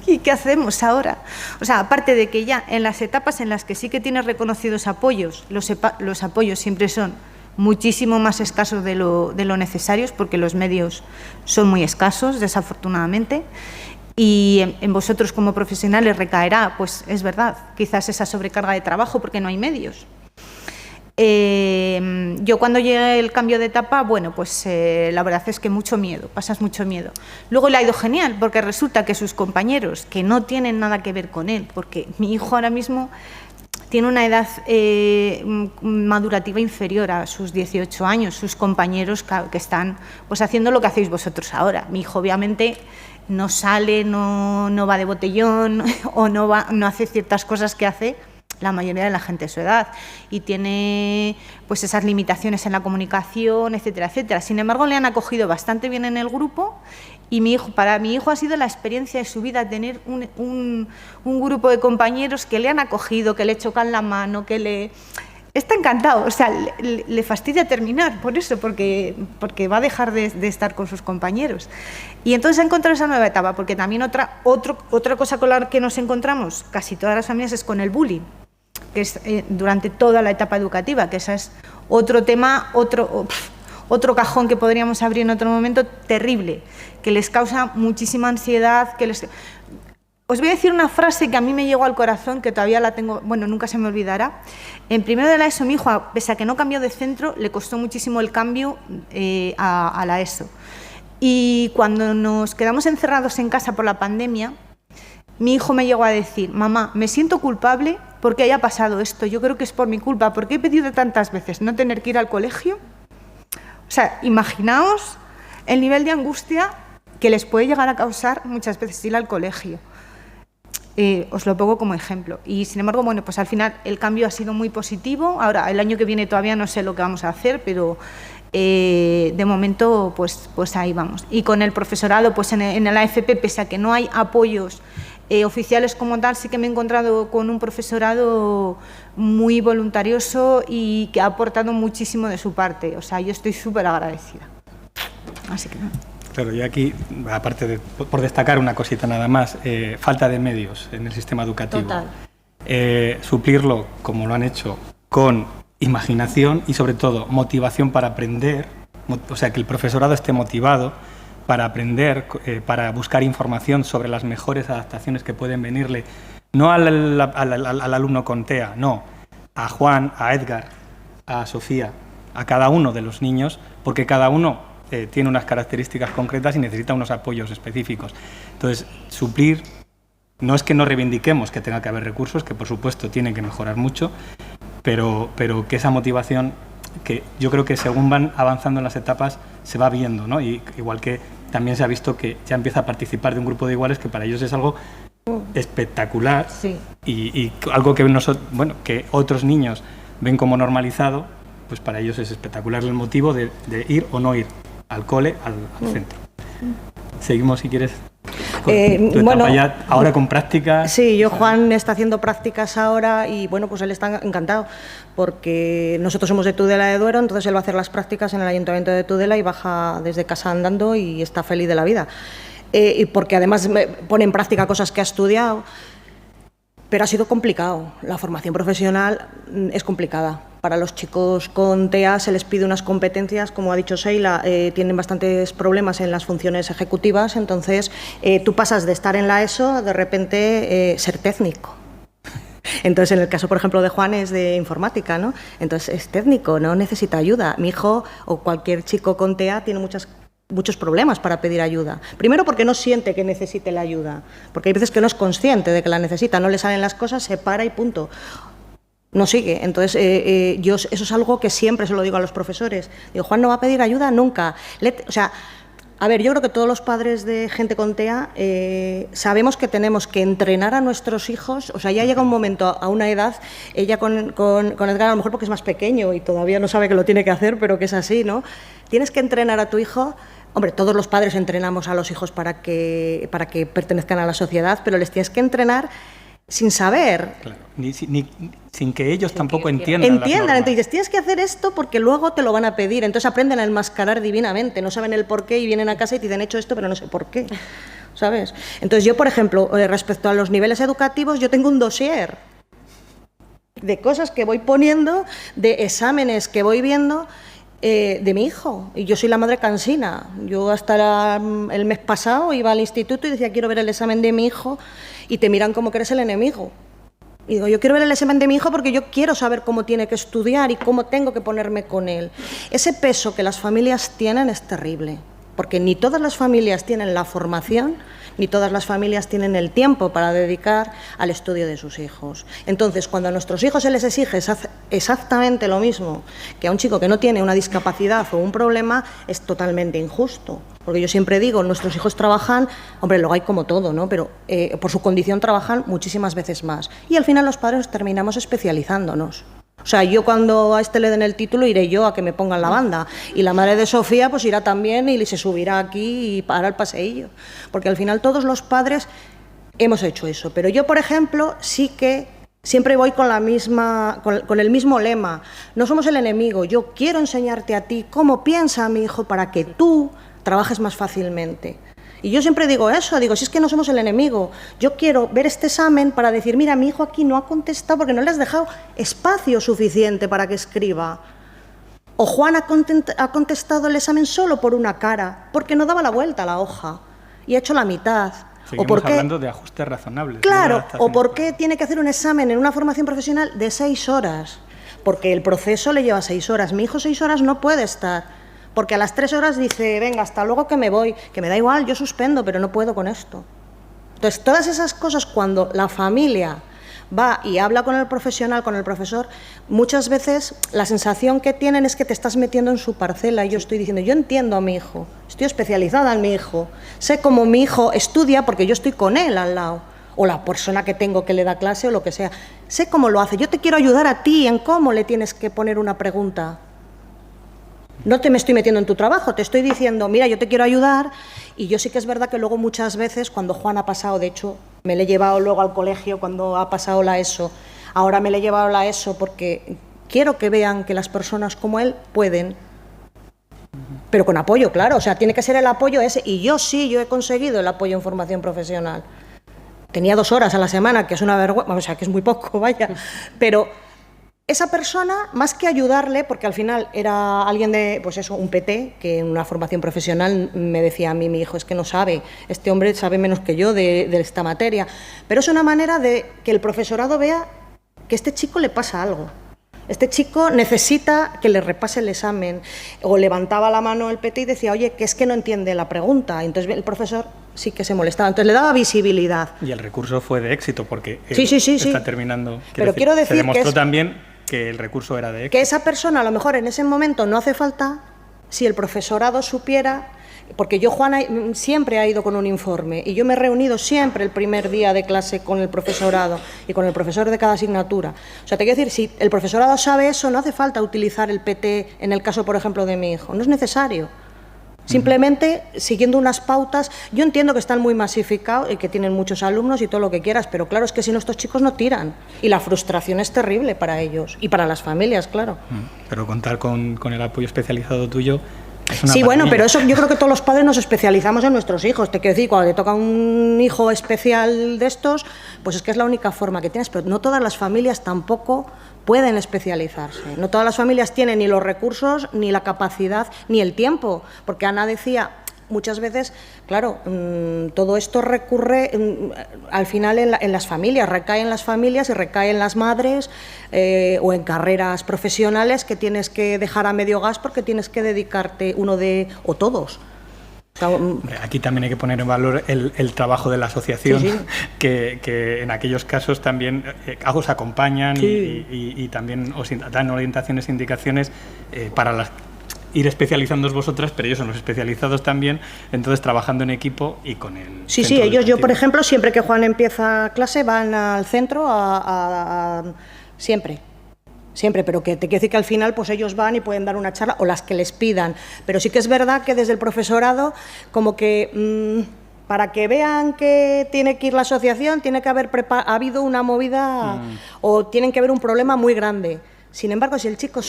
¿y qué hacemos ahora? O sea, aparte de que ya en las etapas en las que sí que tienes reconocidos apoyos, los apoyos siempre son muchísimo más escasos de lo necesarios, porque los medios son muy escasos, desafortunadamente, y en vosotros como profesionales recaerá, pues es verdad, quizás esa sobrecarga de trabajo porque no hay medios. Yo cuando llegué el cambio de etapa, bueno, pues la verdad es que mucho miedo, pasas mucho miedo. Luego le ha ido genial, porque resulta que sus compañeros, que no tienen nada que ver con él, porque mi hijo ahora mismo tiene una edad madurativa inferior a sus 18 años, sus compañeros que están pues haciendo lo que hacéis vosotros ahora. Mi hijo obviamente no sale, no va de botellón o no hace ciertas cosas que hace la mayoría de la gente de su edad, y tiene pues esas limitaciones en la comunicación, etcétera, etcétera. Sin embargo, le han acogido bastante bien en el grupo, y para mi hijo ha sido la experiencia de su vida tener un grupo de compañeros que le han acogido, que le chocan la mano, que le... Está encantado, o sea, le fastidia terminar por eso, porque va a dejar de estar con sus compañeros. Y entonces ha encontrado esa nueva etapa, porque también otra cosa con la que nos encontramos casi todas las familias es con el bullying, que es durante toda la etapa educativa, que ese es otro tema, otro cajón que podríamos abrir en otro momento, terrible, que les causa muchísima ansiedad, Os voy a decir una frase que a mí me llegó al corazón, que todavía la tengo, bueno, nunca se me olvidará. En primero de la ESO, mi hijo, pese a que no cambió de centro, le costó muchísimo el cambio a la ESO. Y cuando nos quedamos encerrados en casa por la pandemia, mi hijo me llegó a decir, mamá, me siento culpable porque haya pasado esto, yo creo que es por mi culpa, porque he pedido tantas veces no tener que ir al colegio. O sea, imaginaos el nivel de angustia que les puede llegar a causar muchas veces ir al colegio. Os lo pongo como ejemplo. Y sin embargo, bueno, pues al final el cambio ha sido muy positivo. Ahora, el año que viene todavía no sé lo que vamos a hacer, pero de momento pues ahí vamos. Y con el profesorado, pues en la AFP, pese a que no hay apoyos oficiales como tal, sí que me he encontrado con un profesorado muy voluntarioso y que ha aportado muchísimo de su parte. O sea, yo estoy súper agradecida. Así que... Claro, yo aquí, aparte de, por destacar una cosita nada más, falta de medios en el sistema educativo. Total. Suplirlo, como lo han hecho, con imaginación y sobre todo motivación para aprender, o sea, que el profesorado esté motivado para aprender, para buscar información sobre las mejores adaptaciones que pueden venirle, no al alumno con TEA, no, a Juan, a Edgar, a Sofía, a cada uno de los niños, porque cada uno tiene unas características concretas y necesita unos apoyos específicos. Entonces, suplir, no es que no reivindiquemos que tenga que haber recursos, que por supuesto tienen que mejorar mucho, pero que esa motivación, que yo creo que según van avanzando en las etapas, se va viendo, ¿no? Y igual que también se ha visto que ya empieza a participar de un grupo de iguales, que para ellos es algo espectacular, Sí. y algo que bueno, que otros niños ven como normalizado, pues para ellos es espectacular el motivo de ir o no ir al cole, al centro. Seguimos, si quieres, con tu etapa bueno, ya, ahora con prácticas. Sí, Juan está haciendo prácticas ahora y bueno, pues él está encantado porque nosotros somos de Tudela de Duero, entonces él va a hacer las prácticas en el Ayuntamiento de Tudela y baja desde casa andando y está feliz de la vida. Y porque además pone en práctica cosas que ha estudiado, pero ha sido complicado. La formación profesional es complicada. Para los chicos con TEA se les pide unas competencias, como ha dicho Sheila, tienen bastantes problemas en las funciones ejecutivas, entonces tú pasas de estar en la ESO a de repente ser técnico. Entonces, en el caso, por ejemplo, de Juan es de informática, ¿no? Entonces es técnico, no necesita ayuda. Mi hijo o cualquier chico con TEA tiene muchos problemas para pedir ayuda. Primero porque no siente que necesite la ayuda, porque hay veces que no es consciente de que la necesita, no le salen las cosas, se para y punto. No sigue. Entonces, yo eso es algo que siempre se lo digo a los profesores. Digo, Juan no va a pedir ayuda nunca. O sea, a ver, yo creo que todos los padres de gente con TEA sabemos que tenemos que entrenar a nuestros hijos. O sea, ya llega un momento, a una edad, ella con Edgar, a lo mejor porque es más pequeño y todavía no sabe que lo tiene que hacer, pero que es así, ¿no? Tienes que entrenar a tu hijo. Hombre, todos los padres entrenamos a los hijos para que pertenezcan a la sociedad, pero les tienes que entrenar sin saber. Claro, sin que ellos tampoco entiendan. Entonces tienes que hacer esto porque luego te lo van a pedir. Entonces aprenden a enmascarar divinamente, no saben el por qué y vienen a casa y te dicen, he hecho esto, pero no sé por qué. ¿Sabes? Entonces yo, por ejemplo, respecto a los niveles educativos, yo tengo un dossier de cosas que voy poniendo, de exámenes que voy viendo de mi hijo. Y yo soy la madre cansina. Yo hasta el mes pasado iba al instituto y decía, quiero ver el examen de mi hijo, y te miran como que eres el enemigo. Y digo, yo quiero ver el examen de mi hijo porque yo quiero saber cómo tiene que estudiar y cómo tengo que ponerme con él. Ese peso que las familias tienen es terrible, porque ni todas las familias tienen la formación, ni todas las familias tienen el tiempo para dedicar al estudio de sus hijos. Entonces, cuando a nuestros hijos se les exige exactamente lo mismo que a un chico que no tiene una discapacidad o un problema, es totalmente injusto. Porque yo siempre digo, nuestros hijos trabajan, hombre, luego hay como todo, ¿no? Pero por su condición trabajan muchísimas veces más. Y al final los padres terminamos especializándonos. O sea, yo cuando a este le den el título iré yo a que me pongan la banda, y la madre de Sofía pues irá también y se subirá aquí y hará el paseillo, porque al final todos los padres hemos hecho eso. Pero yo, por ejemplo, sí que siempre voy con el mismo lema: no somos el enemigo, yo quiero enseñarte a ti cómo piensa mi hijo para que tú trabajes más fácilmente. Y yo siempre digo eso, si es que no somos el enemigo, yo quiero ver este examen para decir, mira, mi hijo aquí no ha contestado porque no le has dejado espacio suficiente para que escriba. O Juan ha contestado el examen solo por una cara, porque no daba la vuelta a la hoja y ha hecho la mitad. Seguimos hablando de ajustes razonables. Claro, o por qué tiene que hacer un examen en una formación profesional de 6 horas, porque el proceso le lleva 6 horas. Mi hijo 6 horas no puede estar, porque a las 3 horas dice, venga, hasta luego que me voy, que me da igual, yo suspendo, pero no puedo con esto. Entonces, todas esas cosas, cuando la familia va y habla con el profesional, con el profesor, muchas veces la sensación que tienen es que te estás metiendo en su parcela. Y yo estoy diciendo, yo entiendo a mi hijo, estoy especializada en mi hijo, sé cómo mi hijo estudia porque yo estoy con él al lado, o la persona que tengo que le da clase o lo que sea, sé cómo lo hace. Yo te quiero ayudar a ti en cómo le tienes que poner una pregunta. No me estoy metiendo en tu trabajo, te estoy diciendo, mira, yo te quiero ayudar. Y yo sí que es verdad que luego muchas veces, cuando Juan ha pasado, de hecho, me le he llevado luego al colegio cuando ha pasado la ESO, ahora me le he llevado a la ESO porque quiero que vean que las personas como él pueden, pero con apoyo, claro, o sea, tiene que ser el apoyo ese. Y yo he conseguido el apoyo en formación profesional. Tenía 2 horas a la semana, que es una vergüenza, o sea, que es muy poco, vaya, pero esa persona, más que ayudarle, porque al final era alguien de, pues eso, un PT, que en una formación profesional me decía a mí, mi hijo, es que no sabe, este hombre sabe menos que yo de esta materia, pero es una manera de que el profesorado vea que a este chico le pasa algo. Este chico necesita que le repase el examen, o levantaba la mano el PT y decía, oye, que es que no entiende la pregunta. Entonces el profesor sí que se molestaba, entonces le daba visibilidad. Y el recurso fue de éxito, porque sí. está terminando. Pero quiero decir se demostró que también que el recurso era de éxito. Que esa persona, a lo mejor en ese momento no hace falta, si el profesorado supiera. Porque yo, Juana, siempre ha ido con un informe y yo me he reunido siempre el primer día de clase con el profesorado y con el profesor de cada asignatura. O sea, te quiero decir, si el profesorado sabe eso, no hace falta utilizar el PT en el caso, por ejemplo, de mi hijo. No es necesario. Simplemente siguiendo unas pautas. Yo entiendo que están muy masificados y que tienen muchos alumnos y todo lo que quieras, pero claro, es que si no, estos chicos no tiran. Y la frustración es terrible para ellos y para las familias, claro. Pero contar con el apoyo especializado tuyo... Sí, bueno, pero eso yo creo que todos los padres nos especializamos en nuestros hijos. Te quiero decir, cuando te toca un hijo especial de estos, pues es que es la única forma que tienes, pero no todas las familias tampoco pueden especializarse. No todas las familias tienen ni los recursos, ni la capacidad, ni el tiempo, porque Ana decía... Muchas veces, claro, todo esto recurre al final en las familias, recae en las familias y recae en las madres o en carreras profesionales que tienes que dejar a medio gas porque tienes que dedicarte o todos. Aquí también hay que poner en valor el trabajo de la asociación, sí. Que en aquellos casos también os acompañan y también os dan orientaciones e indicaciones para ir especializándoos vosotras, pero ellos son los especializados también, entonces trabajando en equipo y con el... Sí, ellos, yo por ejemplo, siempre que Juan empieza clase van al centro siempre, pero que te quiero decir que al final pues ellos van y pueden dar una charla o las que les pidan, pero sí que es verdad que desde el profesorado como que... para que vean que tiene que ir la asociación, tiene que haber habido una movida o tienen que haber un problema muy grande. Sin embargo, si el chico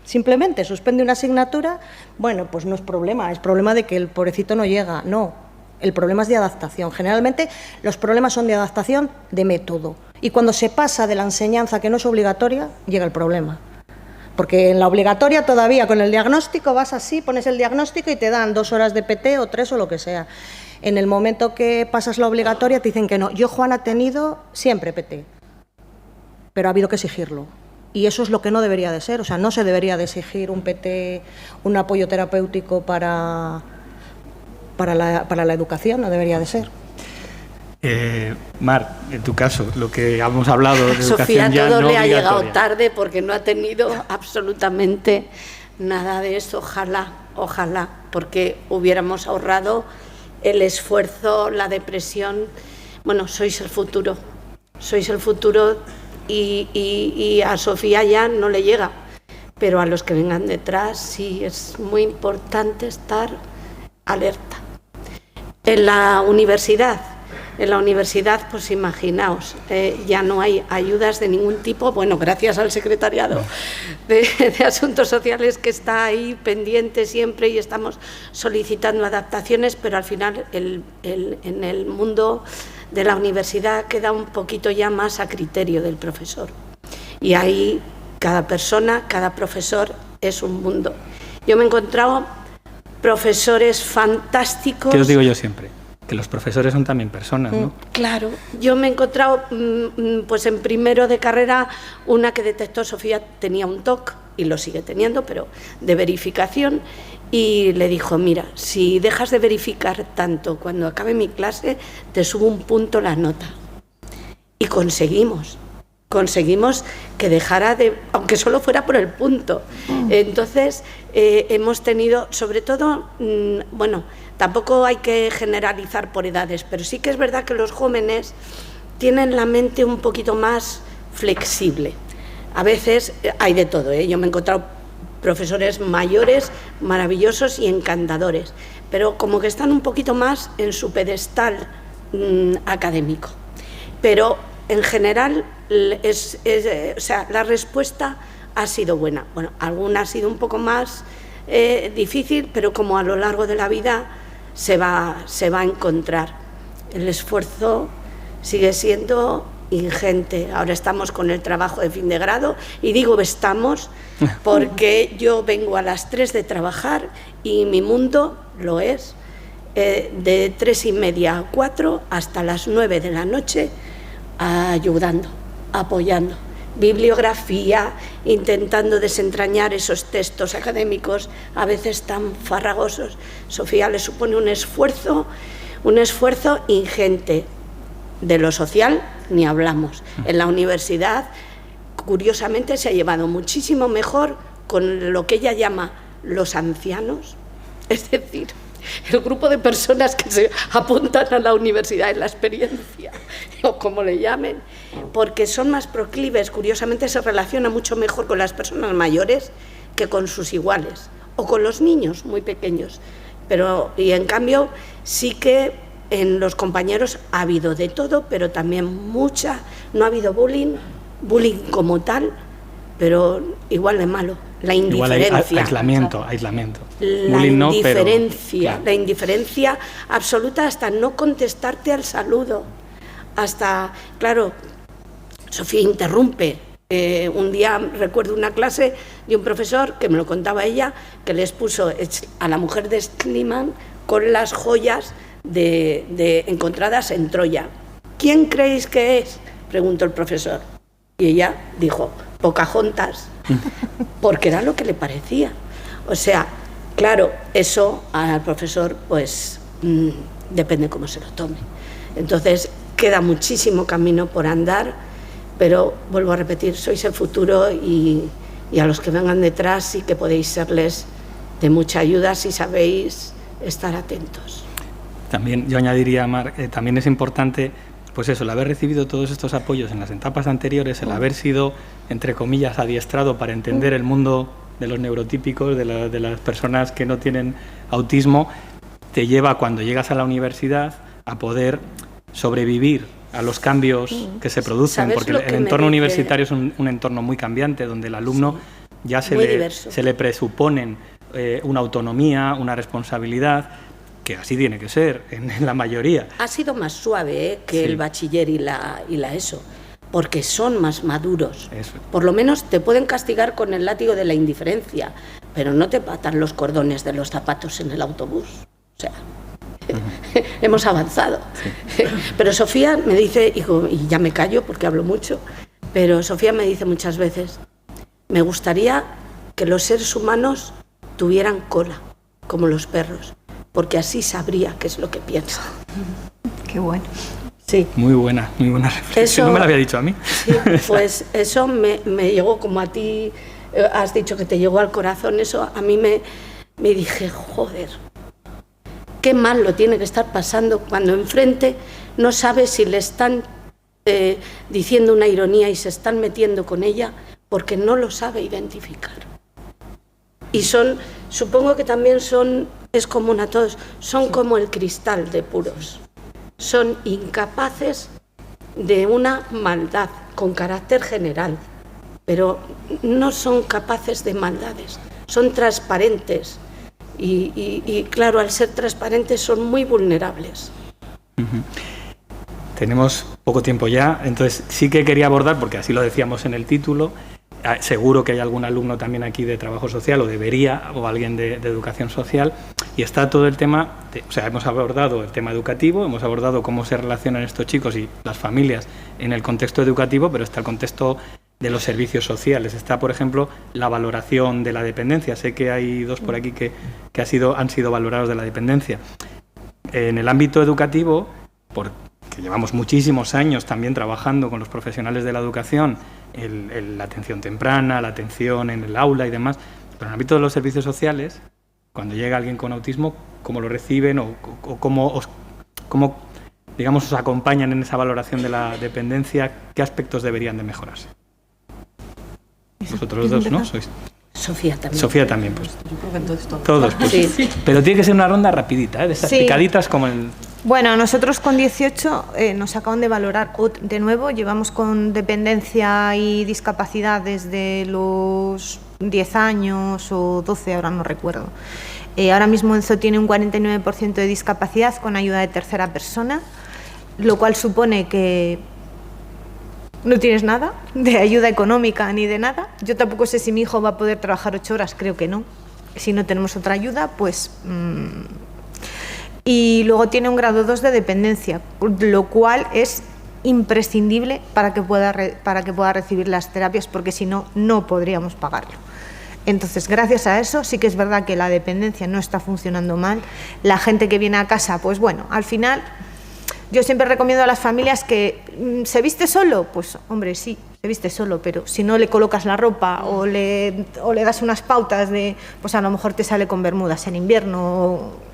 simplemente suspende una asignatura, bueno, pues no es problema, es problema de que el pobrecito no llega, no, el problema es de adaptación. Generalmente los problemas son de adaptación de método y cuando se pasa de la enseñanza que no es obligatoria, llega el problema. Porque en la obligatoria todavía con el diagnóstico vas así, pones el diagnóstico y te dan 2 horas de PT o 3 o lo que sea. En el momento que pasas la obligatoria te dicen que no. Yo, Juan, ha tenido siempre PT, pero ha habido que exigirlo. Y eso es lo que no debería de ser, o sea, no se debería de exigir un PT, un apoyo terapéutico para la educación, no debería de ser. Mar, en tu caso, lo que hemos hablado de educación Sofía, ya todo no le ha obligatoria. llegado tarde porque no ha tenido absolutamente nada de eso, ojalá, porque hubiéramos ahorrado el esfuerzo, la depresión. Bueno, sois el futuro y a Sofía ya no le llega, pero a los que vengan detrás sí es muy importante estar alerta. En la universidad, pues imaginaos, ya no hay ayudas de ningún tipo, bueno, gracias al secretariado de Asuntos Sociales que está ahí pendiente siempre y estamos solicitando adaptaciones, pero al final en el mundo de la universidad queda un poquito ya más a criterio del profesor. Y ahí cada persona, cada profesor es un mundo. Yo me he encontrado profesores fantásticos. ¿Qué os digo yo siempre? Que los profesores son también personas, ¿no? Claro, yo me he encontrado, pues en primero de carrera, una que detectó, Sofía tenía un TOC, y lo sigue teniendo, pero de verificación, y le dijo, mira, si dejas de verificar tanto, cuando acabe mi clase, te subo un punto la nota. Y conseguimos que dejara de, aunque solo fuera por el punto. Entonces, hemos tenido, sobre todo, bueno, tampoco hay que generalizar por edades, pero sí que es verdad que los jóvenes tienen la mente un poquito más flexible. A veces hay de todo, ¿eh? Yo me he encontrado profesores mayores, maravillosos y encantadores, pero como que están un poquito más en su pedestal académico. Pero en general, o sea, la respuesta ha sido buena. Bueno, alguna ha sido un poco más difícil, pero como a lo largo de la vida se va a encontrar. El esfuerzo sigue siendo ingente. Ahora estamos con el trabajo de fin de grado y digo estamos porque yo vengo a las 3 de trabajar y mi mundo lo es de 3:30 a 4 hasta las 9 de la noche ayudando, apoyando. Bibliografía, intentando desentrañar esos textos académicos a veces tan farragosos. Sofía le supone un esfuerzo ingente. De lo social ni hablamos. En la universidad, curiosamente, se ha llevado muchísimo mejor con lo que ella llama los ancianos, es decir, el grupo de personas que se apuntan a la universidad en la experiencia, o como le llamen, porque son más proclives. Curiosamente se relaciona mucho mejor con las personas mayores que con sus iguales, o con los niños muy pequeños. Y en cambio sí que en los compañeros ha habido de todo, pero también no ha habido bullying como tal, pero igual de malo, la indiferencia. Aislamiento. La bullying indiferencia, no, pero, la indiferencia absoluta hasta no contestarte al saludo. Hasta, claro, Sofía interrumpe. Un día recuerdo una clase de un profesor, que me lo contaba ella, que les puso a la mujer de Schliemann con las joyas encontradas en Troya. ¿Quién creéis que es?, preguntó el profesor. Y ella dijo, Pocahontas, porque era lo que le parecía. O sea, claro, eso al profesor pues depende cómo se lo tome. Entonces queda muchísimo camino por andar, pero vuelvo a repetir, sois el futuro y a los que vengan detrás sí que podéis serles de mucha ayuda si sabéis estar atentos. También yo añadiría, Mar, también es importante, pues eso, el haber recibido todos estos apoyos en las etapas anteriores, el haber sido, entre comillas, adiestrado para entender el mundo de los neurotípicos, de las personas que no tienen autismo, te lleva, cuando llegas a la universidad, a poder sobrevivir a los cambios que se producen, porque el entorno universitario es un entorno muy cambiante, donde el alumno ya se le presuponen una autonomía, una responsabilidad, que así tiene que ser en la mayoría. Ha sido más suave que el bachiller y la ESO, porque son más maduros. Eso. Por lo menos te pueden castigar con el látigo de la indiferencia, pero no te patan los cordones de los zapatos en el autobús. O sea, hemos avanzado. Sí. Pero Sofía me dice, y ya me callo porque hablo mucho, pero Sofía me dice muchas veces, me gustaría que los seres humanos tuvieran cola, como los perros, porque así sabría qué es lo que piensa. Qué bueno. Sí. Muy buena reflexión. No me la había dicho a mí. Sí, pues eso me llegó, como a ti has dicho que te llegó al corazón, eso a mí me dije, joder, qué mal lo tiene que estar pasando cuando enfrente no sabe si le están diciendo una ironía y se están metiendo con ella porque no lo sabe identificar. Y supongo que también es común a todos, son como el cristal de puros. Son incapaces de una maldad con carácter general, pero no son capaces de maldades, son transparentes y claro, al ser transparentes son muy vulnerables. Tenemos poco tiempo ya, entonces sí que quería abordar, porque así lo decíamos en el título, seguro que hay algún alumno también aquí de trabajo social, o debería, o alguien de educación social, y está todo el tema, hemos abordado el tema educativo, hemos abordado cómo se relacionan estos chicos y las familias en el contexto educativo, pero está el contexto de los servicios sociales. Está, por ejemplo, la valoración de la dependencia. Sé que hay dos por aquí que han sido valorados de la dependencia. En el ámbito educativo, porque llevamos muchísimos años también trabajando con los profesionales de la educación, la atención temprana, la atención en el aula y demás, pero en el ámbito de los servicios sociales, cuando llega alguien con autismo, ¿cómo lo reciben o cómo digamos, os acompañan en esa valoración de la dependencia? ¿Qué aspectos deberían de mejorarse? Vosotros dos, ¿no? ¿Sois? Sofía también. Sofía también, pues. Yo creo que entonces Todos, pues. Sí. Pero tiene que ser una ronda rapidita, de esas picaditas como el... Bueno, nosotros con 18 nos acaban de valorar de nuevo. Llevamos con dependencia y discapacidad desde los 10 años o 12, ahora no recuerdo. Ahora mismo Enzo tiene un 49% de discapacidad con ayuda de tercera persona, lo cual supone que no tienes nada de ayuda económica ni de nada. Yo tampoco sé si mi hijo va a poder trabajar 8 horas, creo que no. Si no tenemos otra ayuda, pues... Y luego tiene un grado 2 de dependencia, lo cual es imprescindible para que pueda recibir las terapias, porque si no, no podríamos pagarlo. Entonces, gracias a eso, sí que es verdad que la dependencia no está funcionando mal. La gente que viene a casa, pues bueno, al final, yo siempre recomiendo a las familias que ¿se viste solo? Pues hombre, sí, se viste solo, pero si no le colocas la ropa o le das unas pautas de, pues a lo mejor te sale con bermudas en invierno.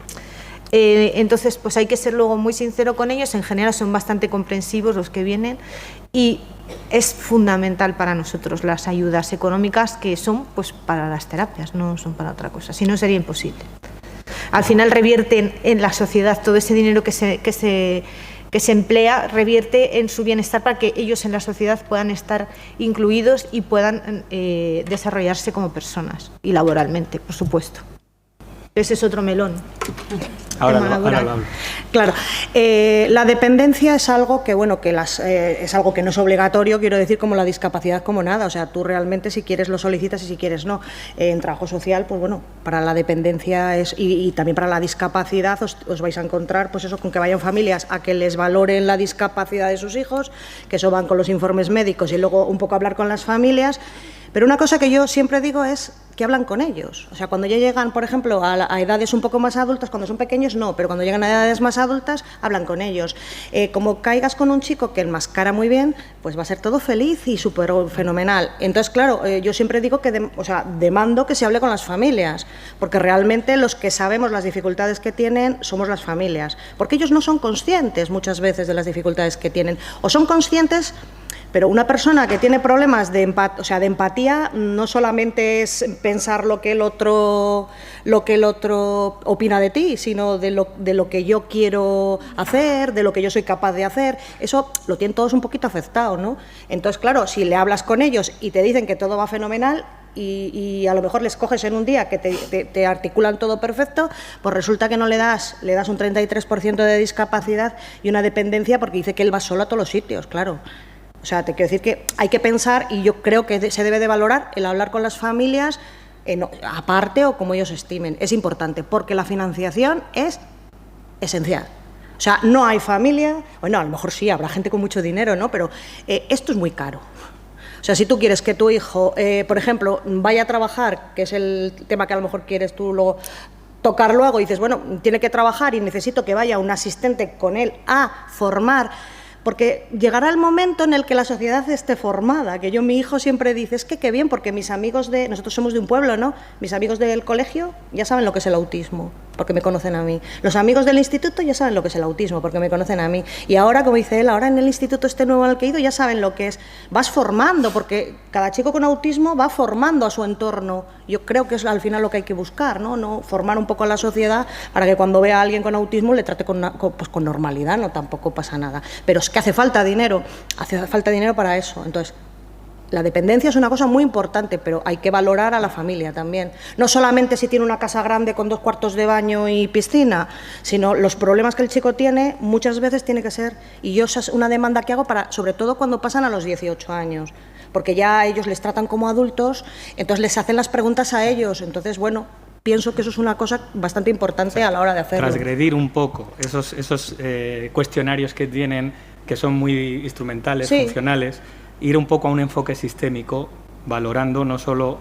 Entonces, pues hay que ser luego muy sincero con ellos. En general son bastante comprensivos los que vienen y es fundamental para nosotros las ayudas económicas, que son pues para las terapias, no son para otra cosa, si no sería imposible. Al final revierten en la sociedad todo ese dinero que se emplea, revierte en su bienestar para que ellos en la sociedad puedan estar incluidos y puedan desarrollarse como personas y laboralmente, por supuesto. Ese es otro melón. Ahora lo hablo. Claro, la dependencia es algo que, bueno, es algo que no es obligatorio, quiero decir, como la discapacidad, como nada. O sea, tú realmente si quieres lo solicitas y si quieres no. En trabajo social, pues bueno, para la dependencia y también para la discapacidad os vais a encontrar, pues eso, con que vayan familias a que les valoren la discapacidad de sus hijos, que eso van con los informes médicos y luego un poco hablar con las familias. Pero una cosa que yo siempre digo es que hablan con ellos. O sea, cuando ya llegan, por ejemplo, a edades un poco más adultas, cuando son pequeños no, pero cuando llegan a edades más adultas, hablan con ellos. Como caigas con un chico que enmascara muy bien, pues va a ser todo feliz y súper fenomenal. Entonces, claro, yo siempre digo que demando que se hable con las familias, porque realmente los que sabemos las dificultades que tienen somos las familias, porque ellos no son conscientes muchas veces de las dificultades que tienen, o son conscientes. Pero una persona que tiene problemas de empatía no solamente es pensar lo que el otro opina de ti, sino de lo que yo quiero hacer, de lo que yo soy capaz de hacer. Eso lo tienen todos un poquito afectado, ¿no? Entonces, claro, si le hablas con ellos y te dicen que todo va fenomenal y a lo mejor les coges en un día que te articulan todo perfecto, pues resulta que no le das un 33% de discapacidad y una dependencia porque dice que él va solo a todos los sitios, claro. O sea, te quiero decir que hay que pensar, y yo creo que se debe de valorar el hablar con las familias, aparte o como ellos estimen. Es importante, porque la financiación es esencial. O sea, no hay familia, bueno, a lo mejor sí, habrá gente con mucho dinero, ¿no? Pero esto es muy caro. O sea, si tú quieres que tu hijo, por ejemplo, vaya a trabajar, que es el tema que a lo mejor quieres tú luego tocar luego, y dices, bueno, tiene que trabajar y necesito que vaya un asistente con él a formar. Porque llegará el momento en el que la sociedad esté formada, que mi hijo siempre dice, es que qué bien, porque mis amigos nosotros somos de un pueblo, ¿no? Mis amigos del colegio ya saben lo que es el autismo, porque me conocen a mí. Los amigos del instituto ya saben lo que es el autismo, porque me conocen a mí. Y ahora, como dice él, ahora en el instituto este nuevo al que he ido ya saben lo que es. Vas formando, porque cada chico con autismo va formando a su entorno. Yo creo que es al final lo que hay que buscar, ¿no? Formar un poco a la sociedad para que cuando vea a alguien con autismo le trate con normalidad, no, tampoco pasa nada. Pero es que hace falta dinero para eso. Entonces, la dependencia es una cosa muy importante, pero hay que valorar a la familia también. No solamente si tiene una casa grande con 2 cuartos de baño y piscina, sino los problemas que el chico tiene, muchas veces tiene que ser, y yo esa es una demanda que hago sobre todo cuando pasan a los 18 años, porque ya ellos les tratan como adultos, entonces les hacen las preguntas a ellos, entonces, bueno, pienso que eso es una cosa bastante importante a la hora de hacerlo. Transgredir un poco esos cuestionarios que tienen, que son muy instrumentales, sí, funcionales, ir un poco a un enfoque sistémico, valorando no solo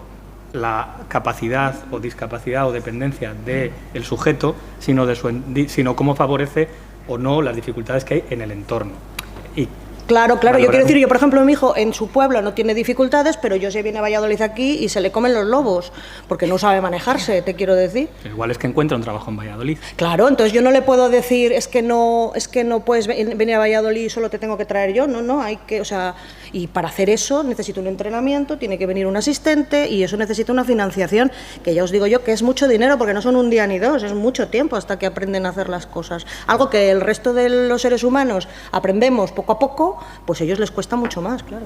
la capacidad o discapacidad o dependencia del sujeto, sino cómo favorece o no las dificultades que hay en el entorno. Y Claro, yo quiero decir, yo por ejemplo, mi hijo en su pueblo no tiene dificultades, pero yo se viene a Valladolid aquí y se le comen los lobos, porque no sabe manejarse, te quiero decir. Igual es que encuentra un trabajo en Valladolid. Claro, entonces yo no le puedo decir, es que no puedes venir a Valladolid y solo te tengo que traer yo, no, hay que, o sea, y para hacer eso necesito un entrenamiento, tiene que venir un asistente y eso necesita una financiación, que ya os digo yo que es mucho dinero, porque no son un día ni dos, es mucho tiempo hasta que aprenden a hacer las cosas. Algo que el resto de los seres humanos aprendemos poco a poco, pues a ellos les cuesta mucho más, claro.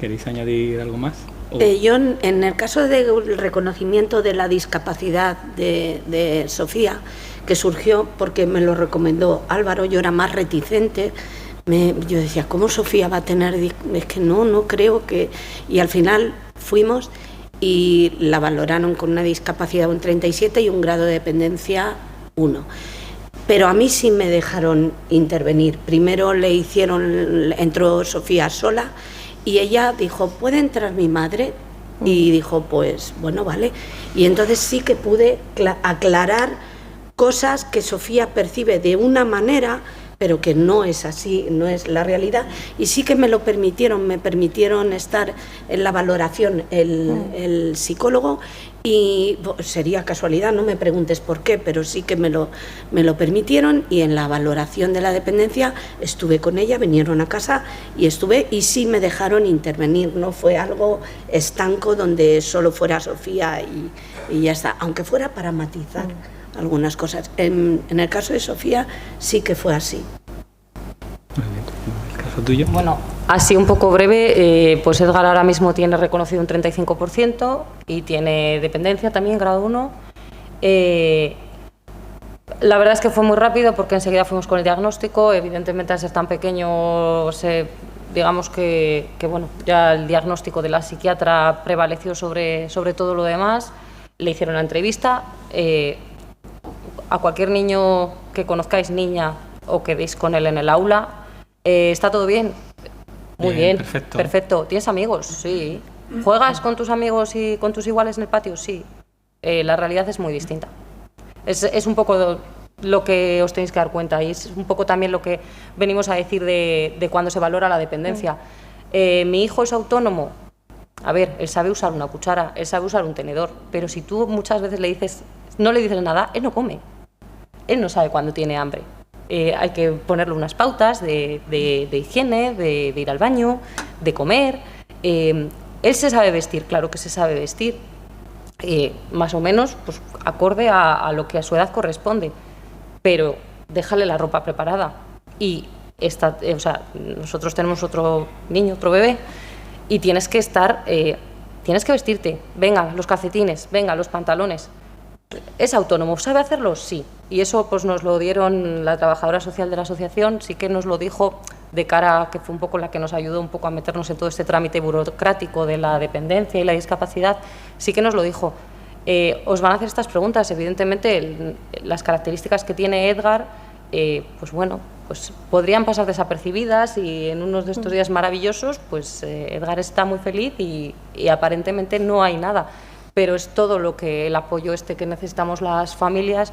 ¿Queréis añadir algo más? Yo, en el caso del reconocimiento de la discapacidad de Sofía, que surgió porque me lo recomendó Álvaro, yo era más reticente. Yo decía, ¿cómo Sofía va a tener? Es que no creo que... Y al final fuimos y la valoraron con una discapacidad un 37 y un grado de dependencia 1. Pero a mí sí me dejaron intervenir. Primero entró Sofía sola y ella dijo, ¿puede entrar mi madre? Y dijo, pues bueno, vale. Y entonces sí que pude aclarar cosas que Sofía percibe de una manera, pero que no es así, no es la realidad, y sí que me permitieron estar en la valoración el psicólogo, y sería casualidad, no me preguntes por qué, pero sí que me lo permitieron, y en la valoración de la dependencia estuve con ella, vinieron a casa y sí me dejaron intervenir, no fue algo estanco donde solo fuera Sofía y ya está, aunque fuera para matizar algunas cosas. En el caso de Sofía sí que fue así. Muy bien. ¿El caso tuyo? Bueno, así un poco breve, pues Edgar ahora mismo tiene reconocido un 35% y tiene dependencia también, grado 1. La verdad es que fue muy rápido porque enseguida fuimos con el diagnóstico. Evidentemente, al ser tan pequeño, digamos que bueno, ya el diagnóstico de la psiquiatra prevaleció sobre todo lo demás. Le hicieron la entrevista. A cualquier niño que conozcáis, niña, o que veis con él en el aula, ¿está todo bien? Muy bien, perfecto. ¿Tienes amigos? Sí. ¿Juegas con tus amigos y con tus iguales en el patio? Sí. La realidad es muy distinta. Es un poco lo que os tenéis que dar cuenta, y es un poco también lo que venimos a decir de cuando se valora la dependencia. Mi hijo es autónomo. A ver, él sabe usar una cuchara, él sabe usar un tenedor, pero si tú muchas veces no le dices nada, él no come. Él no sabe cuándo tiene hambre. Hay que ponerle unas pautas de higiene, de ir al baño, de comer. Él se sabe vestir, claro que se sabe vestir, más o menos pues, acorde a lo que a su edad corresponde, pero déjale la ropa preparada. Y nosotros tenemos otro niño, otro bebé, y tienes que vestirte. Venga, los calcetines, venga, los pantalones. ¿Es autónomo? ¿Sabe hacerlo? Sí. Y eso pues nos lo dieron la trabajadora social de la asociación, sí que nos lo dijo de cara a que fue un poco la que nos ayudó un poco a meternos en todo este trámite burocrático de la dependencia y la discapacidad, sí que nos lo dijo. Os van a hacer estas preguntas, evidentemente las características que tiene Edgar, pues bueno, pues podrían pasar desapercibidas, y en unos de estos días maravillosos, pues Edgar está muy feliz y aparentemente no hay nada. Pero es todo lo que el apoyo que necesitamos las familias.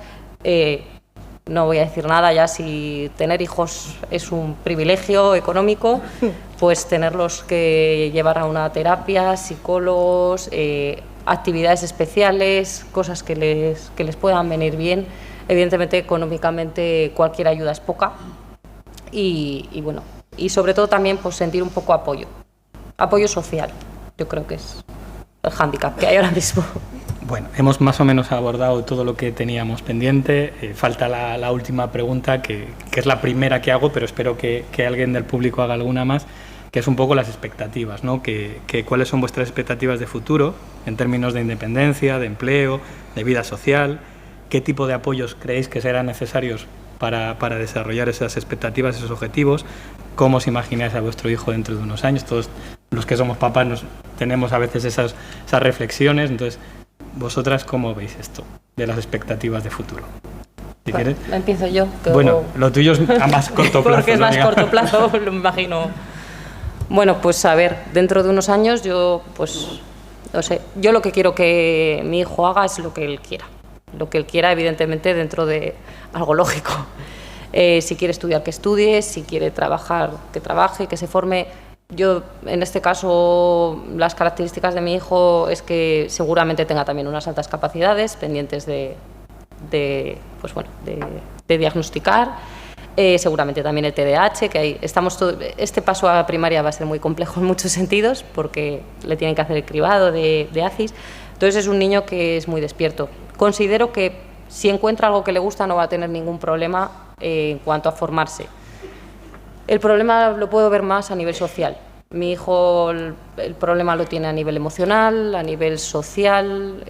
No voy a decir nada ya, si tener hijos es un privilegio económico, pues tenerlos que llevar a una terapia, psicólogos, actividades especiales, cosas que les puedan venir bien. Evidentemente, económicamente cualquier ayuda es poca, y bueno, y sobre todo también pues sentir un poco apoyo social, yo creo que es el hándicap que hay ahora mismo. Bueno, hemos más o menos abordado todo lo que teníamos pendiente. Falta la última pregunta, que es la primera que hago, pero espero que alguien del público haga alguna más, que es un poco las expectativas, ¿no? ¿Cuáles son vuestras expectativas de futuro en términos de independencia, de empleo, de vida social? ¿Qué tipo de apoyos creéis que serán necesarios para desarrollar esas expectativas, esos objetivos? ¿Cómo os imagináis a vuestro hijo dentro de unos años? Todos los que somos papás tenemos a veces esas reflexiones. Entonces, ¿vosotras cómo veis esto de las expectativas de futuro? Si quieres. Empiezo yo. Bueno, lo tuyo es a más corto plazo. Porque es más corto plazo, lo imagino. Bueno, pues a ver, dentro de unos años yo, pues, no sé, yo lo que quiero que mi hijo haga es lo que él quiera. Lo que él quiera, evidentemente, dentro de algo lógico. Si quiere estudiar, que estudie, si quiere trabajar, que trabaje, que se forme. Yo, en este caso, las características de mi hijo es que seguramente tenga también unas altas capacidades pendientes de diagnosticar. Seguramente también el TDAH, que este paso a primaria va a ser muy complejo en muchos sentidos, porque le tienen que hacer el cribado de ACIS. Entonces es un niño que es muy despierto. Considero que si encuentra algo que le gusta no va a tener ningún problema en cuanto a formarse. El problema lo puedo ver más a nivel social. Mi hijo el problema lo tiene a nivel emocional, a nivel social,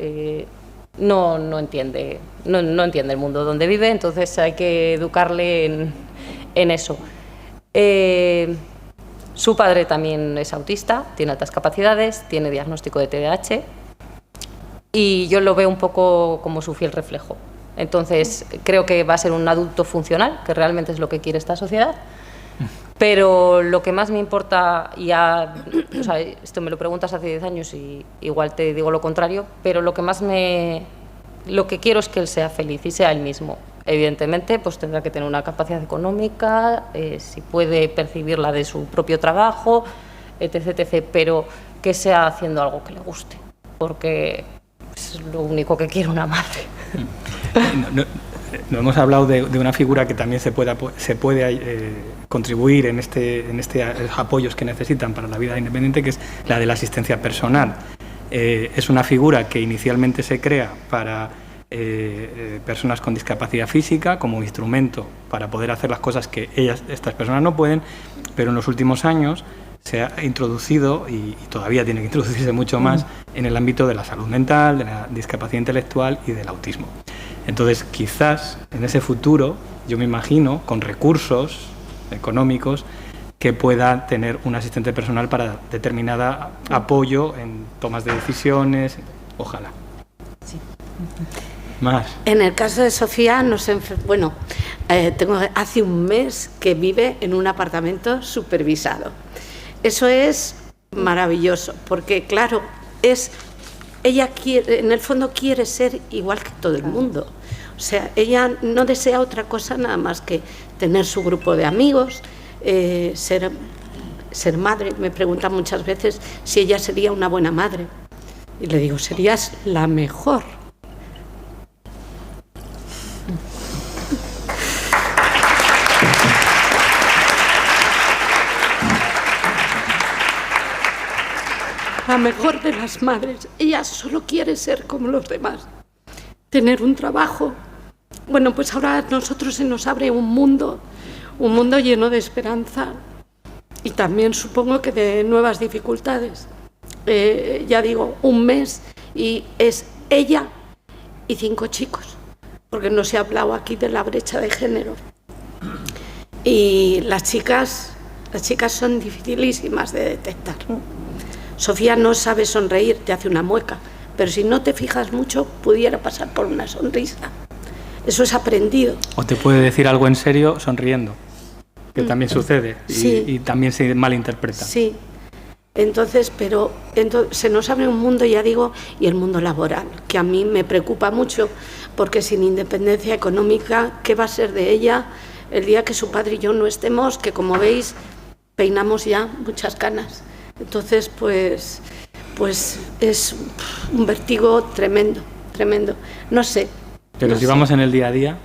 no entiende el mundo donde vive, entonces hay que educarle en eso. Su padre también es autista, tiene altas capacidades, tiene diagnóstico de TDAH y yo lo veo un poco como su fiel reflejo. Entonces creo que va a ser un adulto funcional, que realmente es lo que quiere esta sociedad. Pero lo que más me importa, o sea, esto me lo preguntas hace 10 años y igual te digo lo contrario, pero lo que quiero es que él sea feliz y sea él mismo. Evidentemente, pues tendrá que tener una capacidad económica, si puede percibirla de su propio trabajo, etc., etc., pero que sea haciendo algo que le guste, porque es lo único que quiere una madre. No hemos hablado de una figura que también se puede contribuir en apoyos que necesitan para la vida independiente, que es la de la asistencia personal. Es una figura que inicialmente se crea para personas con discapacidad física como instrumento para poder hacer las cosas que estas personas no pueden, pero en los últimos años se ha introducido, y todavía tiene que introducirse mucho más, en el ámbito de la salud mental, de la discapacidad intelectual y del autismo. Entonces, quizás en ese futuro, yo me imagino, con recursos económicos, que pueda tener un asistente personal para determinada apoyo en tomas de decisiones, ojalá. Sí. Más. En el caso de Sofía, hace un mes que vive en un apartamento supervisado. Eso es maravilloso, porque claro, ella quiere, en el fondo quiere ser igual que todo el mundo. O sea, ella no desea otra cosa nada más que tener su grupo de amigos, ser madre. Me preguntan muchas veces si ella sería una buena madre. Y le digo, serías la mejor. La mejor de las madres. Ella solo quiere ser como los demás. Tener un trabajo. Bueno, pues ahora a nosotros se nos abre un mundo lleno de esperanza y también supongo que de nuevas dificultades. Ya digo, un mes y es ella y 5 chicos, porque no se ha hablado aquí de la brecha de género. Y las chicas son dificilísimas de detectar. Sofía no sabe sonreír, te hace una mueca, pero si no te fijas mucho, pudiera pasar por una sonrisa. Eso es aprendido. O te puede decir algo en serio sonriendo, que también sucede, Sí. y también se malinterpreta. Sí. Entonces se nos abre un mundo, ya digo, y el mundo laboral, que a mí me preocupa mucho, porque sin independencia económica, ¿qué va a ser de ella el día que su padre y yo no estemos? Que como veis, peinamos ya muchas canas. Entonces, pues es un vértigo tremendo, tremendo. No sé. Pero no si sé. vamos en el día a día,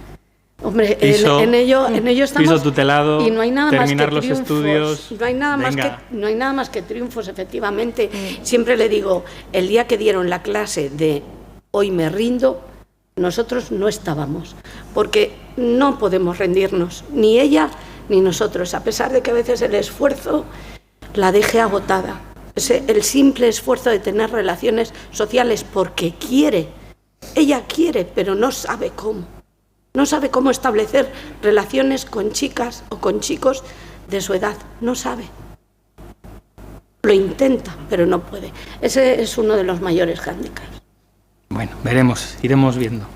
Hombre, piso, en ello estamos. piso tutelado, y no hay nada terminar más que los triunfos. estudios. No hay nada más que triunfos, efectivamente. Siempre le digo, el día que dieron la clase de hoy me rindo, nosotros no estábamos, porque no podemos rendirnos, ni ella ni nosotros, a pesar de que a veces el esfuerzo la deje agotada. El simple esfuerzo de tener relaciones sociales porque quiere. Ella quiere, pero no sabe cómo. No sabe cómo establecer relaciones con chicas o con chicos de su edad. No sabe. Lo intenta, pero no puede. Ese es uno de los mayores hándicaps. Bueno, veremos, iremos viendo.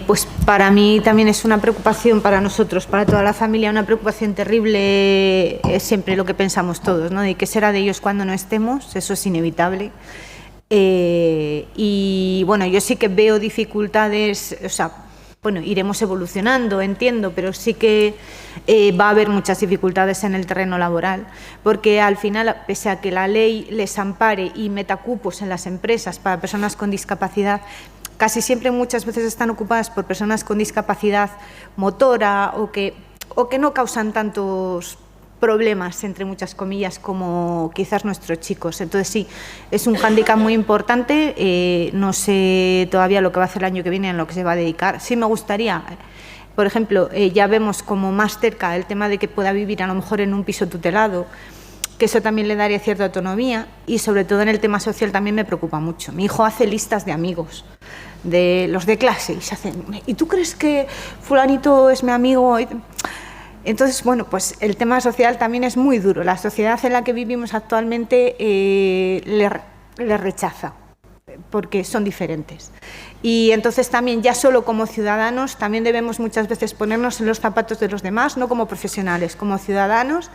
Pues para mí también es una preocupación, para nosotros, para toda la familia, una preocupación terrible, es siempre lo que pensamos todos, ¿no? De qué será de ellos cuando no estemos, eso es inevitable. Y bueno, yo sí que veo dificultades, o sea, bueno, iremos evolucionando, entiendo, pero sí que va a haber muchas dificultades en el terreno laboral, porque al final, pese a que la ley les ampare y meta cupos en las empresas para personas con discapacidad, casi siempre muchas veces están ocupadas por personas con discapacidad motora o que no causan tantos problemas, entre muchas comillas, como quizás nuestros chicos. Entonces sí, es un hándicap muy importante. No sé todavía lo que va a hacer el año que viene, en lo que se va a dedicar. Sí me gustaría por ejemplo, ya vemos como más cerca el tema de que pueda vivir a lo mejor en un piso tutelado, que eso también le daría cierta autonomía, y sobre todo en el tema social también me preocupa mucho. Mi hijo hace listas de amigos, de los de clase, y se hacen, ¿y tú crees que fulanito es mi amigo? Entonces, bueno, pues el tema social también es muy duro. La sociedad en la que vivimos actualmente le rechaza, porque son diferentes. Y entonces también, ya solo como ciudadanos, también debemos muchas veces ponernos en los zapatos de los demás, no como profesionales, como ciudadanos.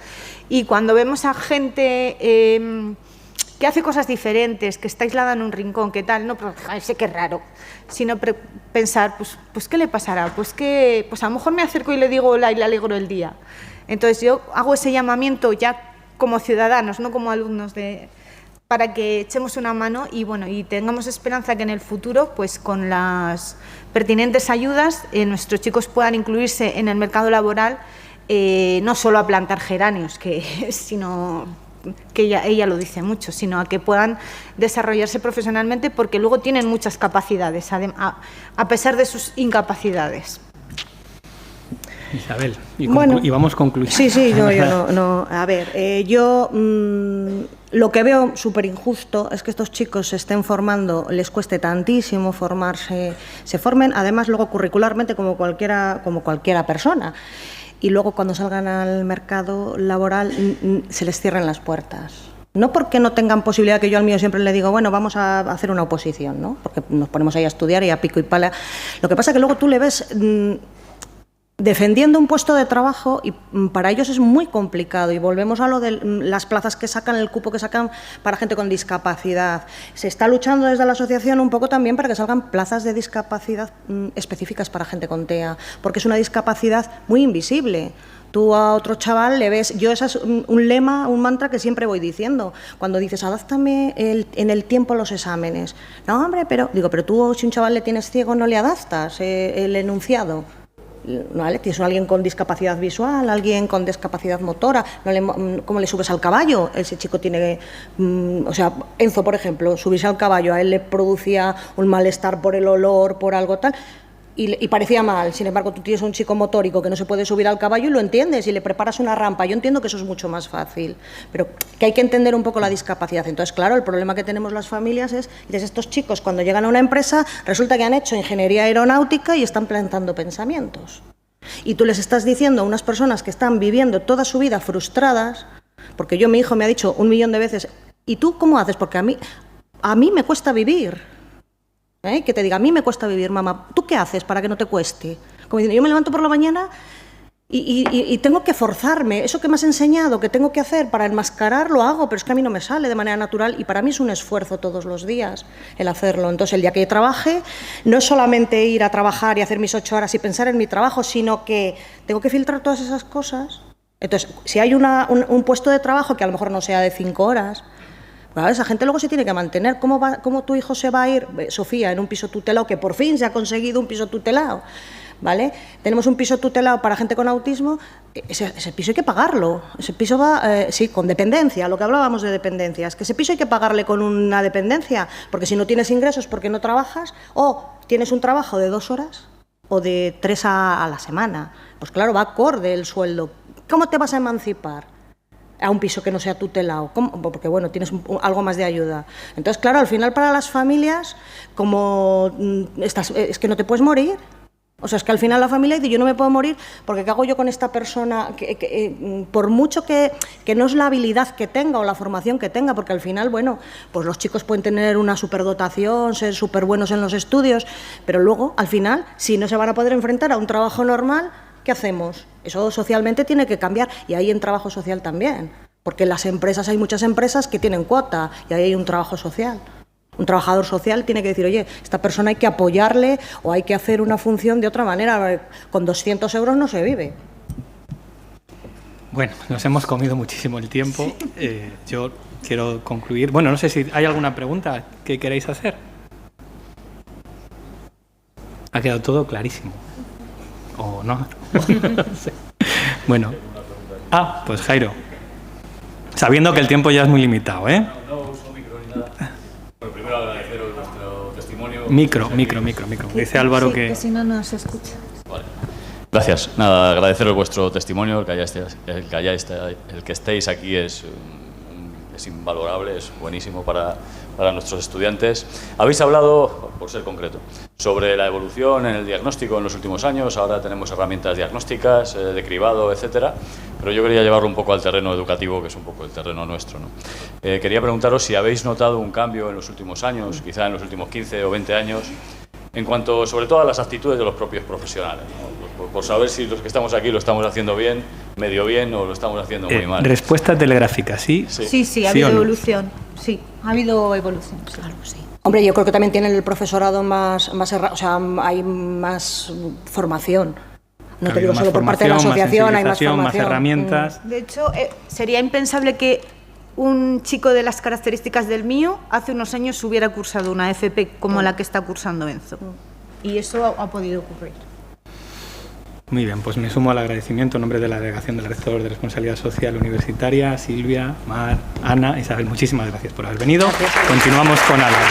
Y cuando vemos a gente que hace cosas diferentes, que está aislada en un rincón, que tal, no sé qué raro, sino pensar, pues ¿qué le pasará? Pues a lo mejor me acerco y le digo hola y le alegro el día. Entonces yo hago ese llamamiento ya como ciudadanos, no como alumnos, para que echemos una mano y, bueno, y tengamos esperanza que en el futuro, pues con las pertinentes ayudas, nuestros chicos puedan incluirse en el mercado laboral, no solo a plantar geranios, sino que ella lo dice mucho, sino a que puedan desarrollarse profesionalmente, porque luego tienen muchas capacidades, a pesar de sus incapacidades. Isabel, y vamos concluyendo. Sí, no. A ver, yo lo que veo súper injusto es que estos chicos se estén formando, les cueste tantísimo formarse, se formen además luego curricularmente como cualquiera persona, y luego cuando salgan al mercado laboral se les cierren las puertas. No porque no tengan posibilidad, que yo al mío siempre le digo, bueno, vamos a hacer una oposición, ¿no? Porque nos ponemos ahí a estudiar y a pico y pala. Lo que pasa es que luego tú le ves defendiendo un puesto de trabajo y para ellos es muy complicado, y volvemos a lo de las plazas que sacan, el cupo que sacan para gente con discapacidad. Se está luchando desde la asociación un poco también para que salgan plazas de discapacidad específicas para gente con TEA, porque es una discapacidad muy invisible. Tú a otro chaval le ves, ese es un lema, un mantra que siempre voy diciendo, cuando dices, adáptame en el tiempo los exámenes. No, hombre, pero tú, si un chaval le tienes ciego, no le adaptas el enunciado. ¿Vale? Tienes a alguien con discapacidad visual, alguien con discapacidad motora, ¿cómo le subes al caballo? Ese chico tiene, Enzo, por ejemplo, subirse al caballo, a él le producía un malestar por el olor, por algo tal, y parecía mal. Sin embargo, tú tienes un chico motórico que no se puede subir al caballo y lo entiendes, y le preparas una rampa. Yo entiendo que eso es mucho más fácil, pero que hay que entender un poco la discapacidad. Entonces, claro, el problema que tenemos las familias es, desde estos chicos, cuando llegan a una empresa, resulta que han hecho ingeniería aeronáutica y están plantando pensamientos. Y tú les estás diciendo a unas personas que están viviendo toda su vida frustradas, porque mi hijo me ha dicho 1.000.000 de veces, ¿y tú cómo haces? Porque a mí me cuesta vivir. Que te diga, a mí me cuesta vivir, mamá, ¿tú qué haces para que no te cueste? Como diciendo, yo me levanto por la mañana y tengo que forzarme, eso que me has enseñado, que tengo que hacer para enmascarar, lo hago, pero es que a mí no me sale de manera natural, y para mí es un esfuerzo todos los días el hacerlo. Entonces, el día que trabaje, no es solamente ir a trabajar y hacer mis 8 horas y pensar en mi trabajo, sino que tengo que filtrar todas esas cosas. Entonces, si hay un puesto de trabajo que a lo mejor no sea de 5 horas, claro, esa gente luego se tiene que mantener. ¿Cómo tu hijo se va a ir, Sofía, en un piso tutelado, que por fin se ha conseguido un piso tutelado? ¿Vale? Tenemos un piso tutelado para gente con autismo, ese piso hay que pagarlo. Ese piso va, con dependencia, lo que hablábamos de dependencia, es que ese piso hay que pagarle con una dependencia, porque si no tienes ingresos porque no trabajas, o tienes un trabajo de 2 horas o de 3 a la semana, pues claro, va acorde el sueldo. ¿Cómo te vas a emancipar a un piso que no sea tutelado? ¿Cómo? Porque, bueno, tienes algo más de ayuda. Entonces, claro, al final para las familias, como es que no te puedes morir. O sea, es que al final la familia dice, yo no me puedo morir porque ¿qué hago yo con esta persona? Por mucho que no es la habilidad que tenga o la formación que tenga, porque al final, bueno, pues los chicos pueden tener una superdotación, ser súper buenos en los estudios, pero luego, al final, si no se van a poder enfrentar a un trabajo normal, ¿qué hacemos? Eso socialmente tiene que cambiar, y ahí en trabajo social también, porque en las empresas hay muchas empresas que tienen cuota y ahí hay un trabajo social. Un trabajador social tiene que decir, oye, esta persona hay que apoyarle o hay que hacer una función de otra manera. Con 200 euros no se vive. Bueno, nos hemos comido muchísimo el tiempo. Yo quiero concluir. Bueno, no sé si hay alguna pregunta que queréis hacer. Ha quedado todo clarísimo. ¿O no? No sé. Bueno. Pues Jairo. Sabiendo que el tiempo ya es muy limitado, ¿eh? No uso micro ni nada. Bueno, primero agradeceros vuestro testimonio. Micro. Dice Álvaro sí, que si no, no se escucha. Vale. Gracias. Nada, agradeceros vuestro testimonio, el que estéis aquí es invalorable, es buenísimo para nuestros estudiantes. Habéis hablado, por ser concreto, sobre la evolución en el diagnóstico en los últimos años. Ahora tenemos herramientas diagnósticas, de cribado, etcétera, pero yo quería llevarlo un poco al terreno educativo, que es un poco el terreno nuestro, ¿no? Quería preguntaros si habéis notado un cambio en los últimos años, quizá en los últimos 15 o 20 años, en cuanto sobre todo a las actitudes de los propios profesionales, ¿no? Por saber si los que estamos aquí lo estamos haciendo bien, medio bien, o lo estamos haciendo muy mal. Respuesta telegráfica, ¿sí? Sí, ha habido evolución. Sí, ha habido evolución. Sí. Claro, sí. Hombre, yo creo que también tiene el profesorado o sea, hay más formación. No te digo solo por parte de la asociación, hay más formación. Más herramientas. De hecho, sería impensable que un chico de las características del mío hace unos años hubiera cursado una FP como la que está cursando Enzo. Y eso ha podido ocurrir. Muy bien, pues me sumo al agradecimiento en nombre de la Delegación del Rector de Responsabilidad Social Universitaria, Silvia, Mar, Ana, Isabel, muchísimas gracias por haber venido. Gracias. Continuamos con Álvaro.